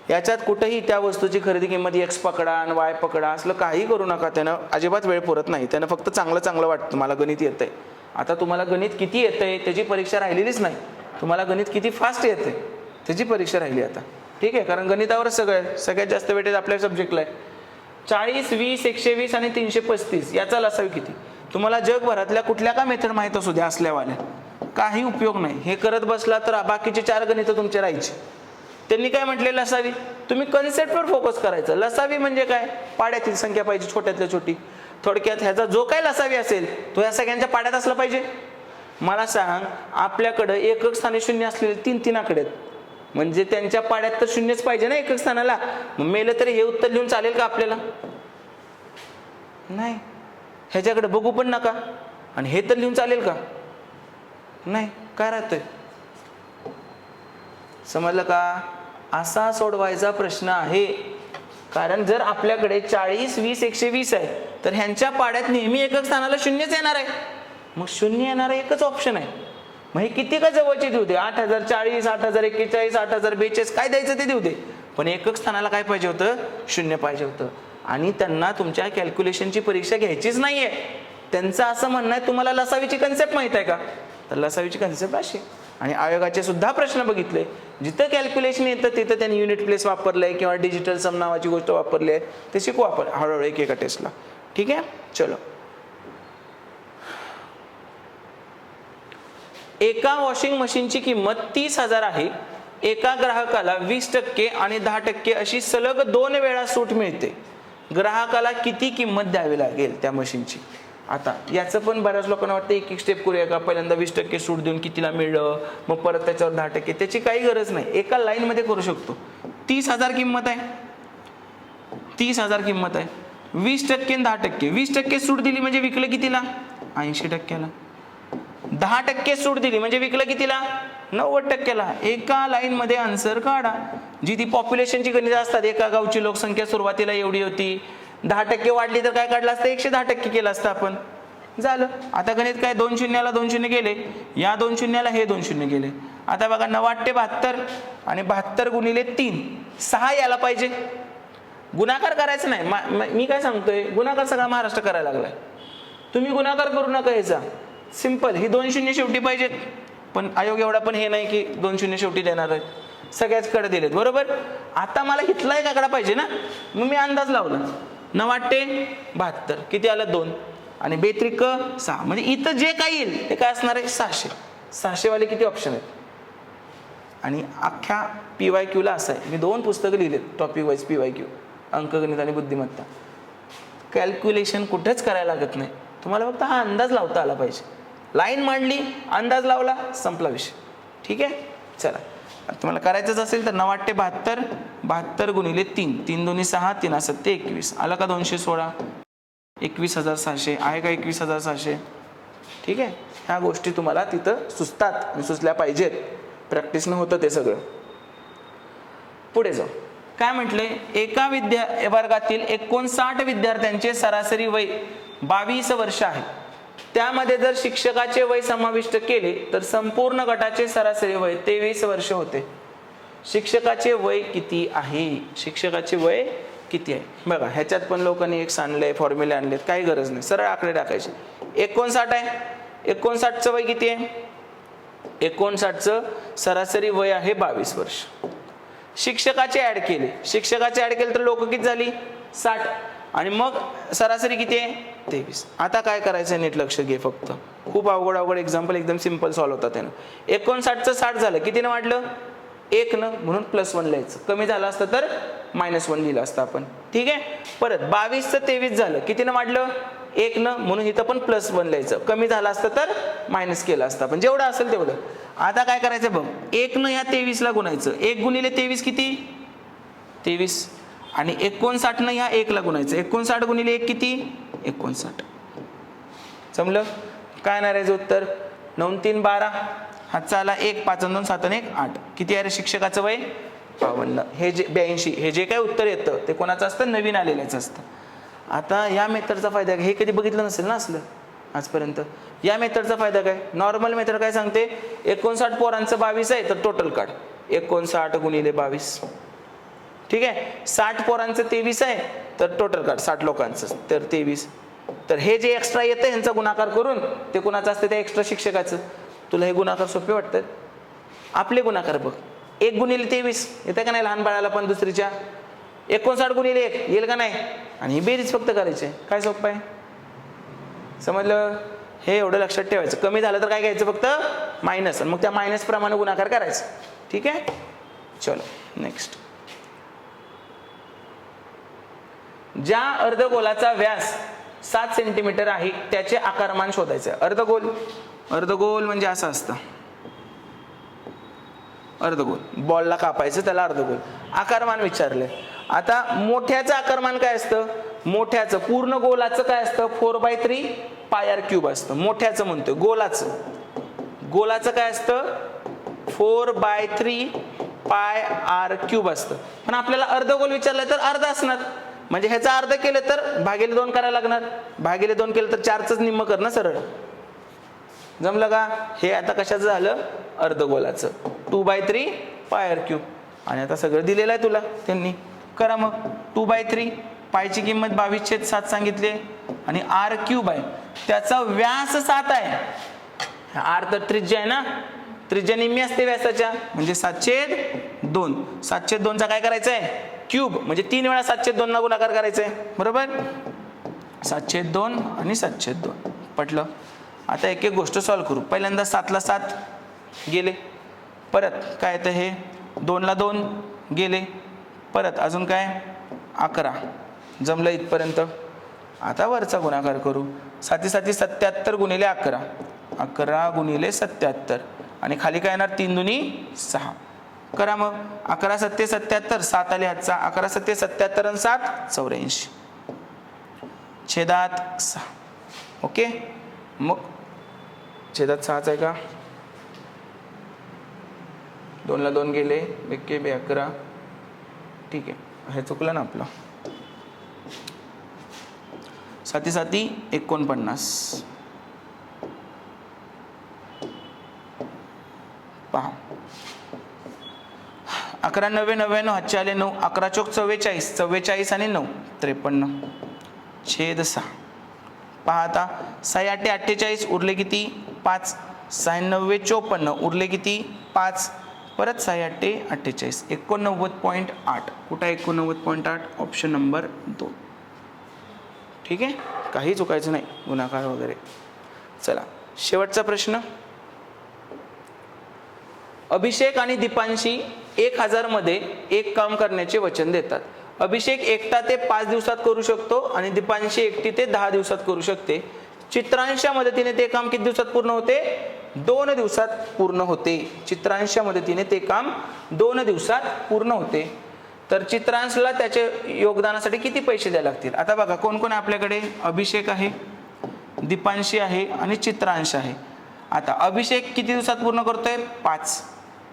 याच्यात कुठेही त्या वस्तूची खरेदी किंमत x पकडा आणि y पकडा असलं काही करू नका. त्यानं अजिबात वेळ पुरत नाही. त्यानं फक्त चांगलं वाटतं मला गणित येतंय. आता तुम्हाला गणित किती येतंय त्याची परीक्षा राहिलेलीच नाही. तुम्हाला गणित किती फास्ट येतंय त्याची परीक्षा राहिली आता. ठीक आहे, कारण गणितावरच सगळ्यात जास्त वेटेज आपल्या सब्जेक्टला आहे. 40 20 120 आणि 335 याचा लसावी किती. तुम्हाला जगभरातल्या कुठल्या का मेथड माहीत असू द्या असल्यावाल्या काही उपयोग नाही. हे करत बसला तर बाकीचे 4 गणितं तुमचे राहायचे. त्यांनी काय म्हटले लसावी. तुम्ही कन्सेप्टवर फोकस करायचं. लसावी म्हणजे काय पाड्यातील संख्या पाहिजे छोट्यातल्या छोटी. थोडक्यात ह्याचा जो काय लसावी असेल तो या सगळ्यांच्या पाड्यात असला पाहिजे. मला सांग, आपल्याकडं एकक स्थानी शून्य असलेले 3 आकडे आहेत, म्हणजे त्यांच्या पाड्यात तर शून्यच पाहिजे ना एकक स्थानाला. मग मेलं तरी हे उत्तर लिहून चालेल का आपल्याला? नाही. ह्याच्याकडे बघू पण नका. आणि हे तर लिहून चालेल का? नाही. काय राहतोय? समजलं का? असा सोडवायचा प्रश्न आहे. कारण जर आपल्याकडे 40, 20, 120 आहे, तर ह्यांच्या पाड्यात नेहमी एकक स्थानाला शून्यच येणार आहे. मग शून्य येणारा एकच ऑप्शन आहे. मग हे किती का जवळचे देऊ दे, 8040, 8041, 8042, काय द्यायचं ते देऊ दे, पण एकक स्थानाला काय पाहिजे होतं? शून्य पाहिजे होतं. आणि त्यांना तुमच्या कॅल्क्युलेशनची परीक्षा घ्यायचीच नाहीये. त्यांचं असं म्हणणं आहे, तुम्हाला लसावीची कन्सेप्ट माहित आहे का? तर लसावीची कन्सेप्ट अशी. आणि आयोगाचे सुद्धा प्रश्न बघितले, जिथं कॅल्क्युलेशन येतं तिथं त्यांनी युनिट प्लेस वापरलंय किंवा डिजिटल सम नावाची गोष्ट वापरली आहे. ते शिकू आपण हळूहळू एकेका टेस्टला. ठीक आहे, चलो. एका वॉशिंग मशीनची किंमत 30,000 आहे. एका ग्राहकाला 20% आणि 10% अशी सलग 2 वेळा सूट मिळते. ग्राहकाला किती किंमत द्यावी लागेल त्या मशीनची? आता याचं पण बऱ्याच लोकांना वाटतं एक स्टेप करूया का, पहिल्यांदा 20% सूट देऊन कितीला मिळलं, मग परत त्याच्यावर 10%. त्याची काही गरज नाही, एका लाईन मध्ये करू शकतो. 30,000 किंमत आहे, 30,000 किंमत आहे, 20% आणि 10%. 20% सूट दिली म्हणजे विकलं कितीला? 80%ला. 10% सूट दिली म्हणजे विकलं कितीला? 90%ला. एका लाईन मध्ये आन्सर काढा. जी ती पॉप्युलेशनची गणितं असतात, एका गावची लोकसंख्या सुरुवातीला एवढी होती, 10% वाढली तर काय काढलं असतं? 110% केलं असतं आपण. झालं. आता गणित काय, 2 शून्याला 2 शून्य गेले, या 2 शून्याला हे 2 शून्य गेले. आता बघा 9 72 आणि 72 गुणिले 3, 6 यायला पाहिजे. गुणाकार करायचं नाही. मी काय सांगतोय, गुणाकार सगळा महाराष्ट्र करायला लागलाय. तुम्ही गुणाकार करू नका याचा. सिंपल, ही 2 शून्य शेवटी पाहिजेत. पण आयोग एवढा पण हे नाही की 2 शून्य शेवटी देणार आहे. सगळ्याच कडे दिलेत, बरोबर. आता मला इथला एक आकडा पाहिजे ना, मग मी अंदाज लावला. 9 72 किती आलं? 2 आणि 2 6. म्हणजे इथं जे काही येईल ते काय असणार आहे? 600. 600 वाले किती ऑप्शन आहेत? आणि अख्ख्या PYQ ला असं आहे, मी 2 पुस्तकं लिहिलेत, टॉपिक वाईज PYQ, अंकगणित आणि बुद्धिमत्ता. कॅल्क्युलेशन कुठेच करायला लागत नाही, तुम्हाला फक्त हा अंदाज लावता आला पाहिजे. लाईन मांडली, अंदाज लावला, संपला विषय. ठीक आहे, चला. तुम्हाला करायचंच असेल तर 9 72, 72 गुणिले 3, 3 2 6, 3 7 21, आलं का? 216. 21,600 आहे का? 21,600. ठीक आहे, ह्या गोष्टी तुम्हाला तिथं सुचतात आणि सुचल्या पाहिजेत. प्रॅक्टिसनं होतं ते सगळं. पुढे जाऊ. काय म्हटलंय? एका वर्गातील 59 विद्यार्थ्यांचे सरासरी वय 22 वर्ष आहे. त्यामध्ये जर शिक्षकाचे वय समाविष्ट केले तर संपूर्ण गटाचे सरासरी वय 23 वर्ष होते. शिक्षकाचे वय किती आहे? शिक्षकाचे वय किती आहे? बघा, ह्याच्यात पण लोकांनी एक आणलंय, फॉर्म्युले आणलेत, काही गरज नाही, सरळ आकडे टाकायचे. 59 आहे, 59चं वय किती आहे? 59चं सरासरी वय आहे 22 वर्ष. शिक्षकाचे ऍड केले, शिक्षकाचे ऍड केले तर लोक किती झाली? 60. आणि मग सरासरी किती आहे? 23. आता काय करायचं? नीट लक्ष घे फक्त. खूप अवघड एक्झाम्पल एकदम सिंपल सॉल्व्ह होतात त्यानं. 59चं 60 झालं, कितीनं वाढलं? 1 न, म्हणून +1 लिहायचं. कमी झालं असतं तर -1 लिहिलं असतं आपण. ठीक आहे. परत 22चं 23 झालं, कितीनं वाढलं? 1 न, म्हणून इथं पण +1 लिहायचं. कमी झालं असतं तर मायनस केलं असतं, पण जेवढं असेल तेवढं. आता काय करायचं बघ, 1 न ह्या 23ला गुणायचं. 1 गुणिले 23 किती? 23. आणि 59 न ह्या 1ला गुणायचं. 59 गुणिले 1 किती? 59. जमलं? काय येणार आहे उत्तर? 9 3 12, हातचा आला 1, 5 2 7 1 8. किती आहे रे शिक्षकाचं वय? 52. हे जे 82, हे जे काय उत्तर येतं ते कोणाचं असतं? नवीन आलेल्याचं असतं. आता या मेथडचा फायदा काय? हे कधी बघितलं नसेल ना असलं आजपर्यंत. या मेथडचा फायदा काय? नॉर्मल मेथड काय सांगते? 59 पोरांचं 22 आहे तर टोटल काढ. 59 गुणिले 22. ठीक आहे. 60 पोरांचं 23 आहे तर टोटल काढ, 60 लोकांचं तर 23. तर हे जे एक्स्ट्रा येतं ह्यांचा गुणाकार करून ते कुणाचं असतं? त्या एक्स्ट्रा शिक्षकाचं. तुला हे गुणाकार सोपे वाटतात? आपले गुणाकार बघ. 1 गुणिले 23 येतं का नाही लहान बाळाला पण दुसरीच्या? 59 गुणिले 1 येईल का नाही? आणि ही बेरीज फक्त करायची. काय सोपं आहे? समजलं? हे एवढं लक्षात ठेवायचं. कमी झालं तर काय घ्यायचं? फक्त मायनस, आणि मग त्या मायनस प्रमाणे गुणाकार करायचं. ठीक आहे, चलो नेक्स्ट. ज्या अर्धगोलाचा व्यास 7 सेंटीमीटर आहे त्याचे आकारमान शोधायचं. अर्धगोल अर्धगोल म्हणजे असं असतं, अर्धगोल बॉलला कापायचं त्याला अर्धगोल. आकारमान विचारले. आता मोठ्याचं आकारमान काय असतं? मोठ्याचं पूर्ण गोलाचं काय असतं? 4/3 πr³ असतं. मोठ्याचं म्हणतोय, गोलाचं काय असतं? 4/3 πr³ असतं. पण आपल्याला अर्धगोल विचारलं तर अर्ध असणार, म्हणजे ह्याचा अर्ध केलं तर भागिले 2 करायला लागणार. भागिले 2 केलं तर 4च निम्म कर ना सरळ. जमलं का? हे आता कशाचं झालं? अर्धगोलाचं 2/3 πr³. आणि आता सगळं दिलेलं आहे तुला त्यांनी. करा मग. 2/3 पायची किंमत 22/7 सांगितली आणि r³ आहे, त्याचा व्यास 7 आहे. r तर त्रिज्या आहे ना, त्रिज्या निम्मी असते व्यासाच्या, म्हणजे 7/2. 7/2 चा काय करायचं आहे? क्यूब, म्हणजे 3 वेळा 7/2 ला गुणाकार करायचा आहे. बरोबर? 7/2 आणि 7/2. पटलं? आता एक एक गोष्ट सॉल्व्ह करू. पहिल्यांदा 7 ला 7 गेले, परत काय येतं हे 2 ला 2 गेले, परत अजून काय 11. जमलं इथपर्यंत. आता वरचा गुणाकार करू. 7 7 77 गुणिले 11, 11 गुणिले 77 आणि खाली काय येणार? 3 दुनी 6. करा मग. 11 7 77, 7 आले हातचा. 11 7 77 आणि 7 84. छेदात 6. ओके, मग छेदात 6च आहे का? 2 ला 2 गेले, 1 11. ठीक आहे, हे चुकलं ना आपलं. 7 7 49. पहा, 11 9 99, हातचे आले 9. 11 चोक 44, 44 आणि 9 53. छेद 6. पहा आता 6 8 48, उरले किती? 5. 6 9 54, उरले किती? 5. परत 6 8 48, 89.8. कुठं 89.8? Option number 2. ठीक आहे, काही चुकायचं नाही, गुणाकार वगैरे. चला शेवटचा प्रश्न. अभिषेक आणि दीपांशी 1000 मध्ये एक काम करण्याचे वचन देतात. अभिषेक एकटा ते 5 दिवसात करू शकतो आणि दीपांशी एकटी ते 10 दिवसात करू शकते. चित्रांच्या मदतीने ते काम किती दिवसात पूर्ण होते? 2 दिवसात पूर्ण होते. चित्रांच्या मदतीने ते काम 2 दिवसात पूर्ण होते. तर चित्रांशला त्याच्या योगदानासाठी किती पैसे द्यावे लागतील? आता बघा कोण कोण आपल्याकडे. अभिषेक आहे, दीपांशी आहे आणि चित्रांश आहे. आता अभिषेक किती दिवसात पूर्ण करतोय? 5.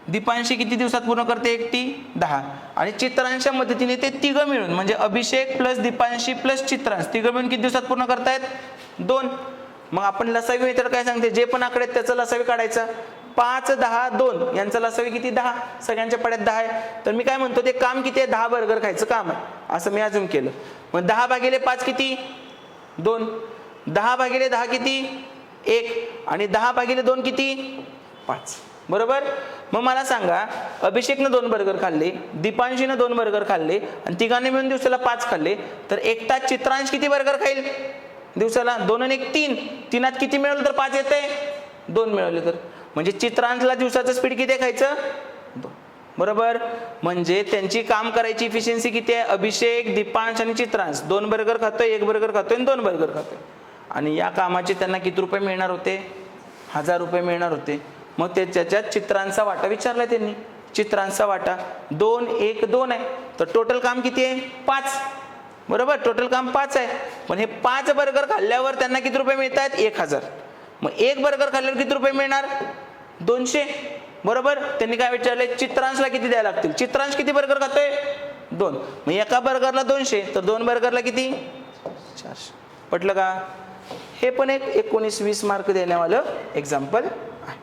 दीपांशी किती दिवसात पूर्ण करते? एकटी 10. आणि चित्रांच्या मदतीने ते तिघं मिळून, म्हणजे अभिषेक प्लस दीपांशी प्लस चित्रांश, तिघं मिळून किती दिवसात पूर्ण करतायत? 2. मग आपण लसावी मेथड काय सांगते? जे पण आकडे आहेत त्याचा लसावी काढायचा. 5 10 2 यांचा लसावी किती? 10. सगळ्यांच्या पड्यात 10 आहे. तर मी काय म्हणतो, ते काम किती आहे? 10 बर्गर खायचं काम आहे, असं मी अजून केलं. मग 10 भागिले 5 किती? 2. 10 भागिले 10 किती? 1. आणि 10 भागिले 2 किती? 5. बरोबर? मग मला सांगा, अभिषेकनं 2 बर्गर खाल्ले, दीपांशीनं 2 बर्गर खाल्ले आणि तिघांनी मिळून दिवसाला 5 खाल्ले, तर एकटा चित्रांश किती बर्गर खाईल दिवसाला? 2 आणि 1 3. 3 किती मिळवलं तर 5 येते? 2 मिळवले तर. म्हणजे चित्रांशला दिवसाचं स्पीड किती खायचं? 2. बरोबर? म्हणजे त्यांची काम करायची इफिशियन्सी किती आहे? अभिषेक, दीपांश आणि चित्रांश 2 बर्गर खातोय, 1 बर्गर खातोय आणि 2 बर्गर खातोय. आणि या कामाचे त्यांना किती रुपये मिळणार होते? 1000 रुपये मिळणार होते. मग त्याच्यात चित्रांचा वाटा विचारला त्यांनी. चित्रांचा वाटा 2 1 2 आहे, तर टोटल काम किती आहे? 5. बरोबर? टोटल काम 5 आहे. पण हे 5 बर्गर खाल्ल्यावर त्यांना किती रुपये मिळत आहेत? 1000. मग 1 बर्गर खाल्ल्यावर किती रुपये मिळणार? 200. बरोबर? त्यांनी काय विचारले? चित्रांशला किती द्यायला लागतील? चित्रांश किती बर्गर खातोय? 2. मग एका बर्गरला 200, तर 2 बर्गरला किती? 400. पटलं का? हे पण एक 19-20 मार्क देण्यावालं एक्झाम्पल आहे.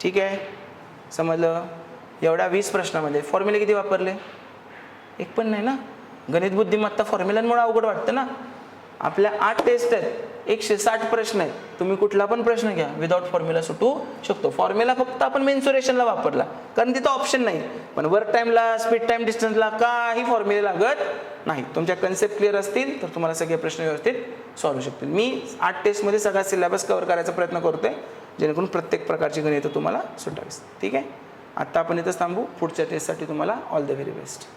ठीक आहे, समजलं? एवढ्या 20 प्रश्नामध्ये फॉर्म्युले किती वापरले? एक पण नाही ना. गणित बुद्धिमत्ता फॉर्म्युलांमुळे अवघड वाटतं ना. आपल्या 8 टेस्ट आहेत, 160 प्रश्न आहेत. तुम्ही कुठला पण प्रश्न घ्या, विदाउट फॉर्म्युला सुटू शकतो. फॉर्म्युला फक्त आपण मेन्सुरेशनला वापरला, कारण तिथं ऑप्शन नाही. पण वर्क टाईमला, स्पीड टाईम, डिस्टन्सला काही फॉर्म्युले लागत नाही. तुमच्या कन्सेप्ट क्लिअर असतील तर तुम्हाला सगळे प्रश्न व्यवस्थित सॉल्व्ह होऊ शकतील. मी 8 टेस्टमध्ये सगळा सिलेबस कव्हर करायचा प्रयत्न करतोय, जेणेकरून प्रत्येक प्रकारची गणितं तुम्हाला सुटावीस. ठीक आहे, आत्ता आपण इथंच थांबू. पुढच्या टेस्टसाठी तुम्हाला ऑल द व्हेरी बेस्ट.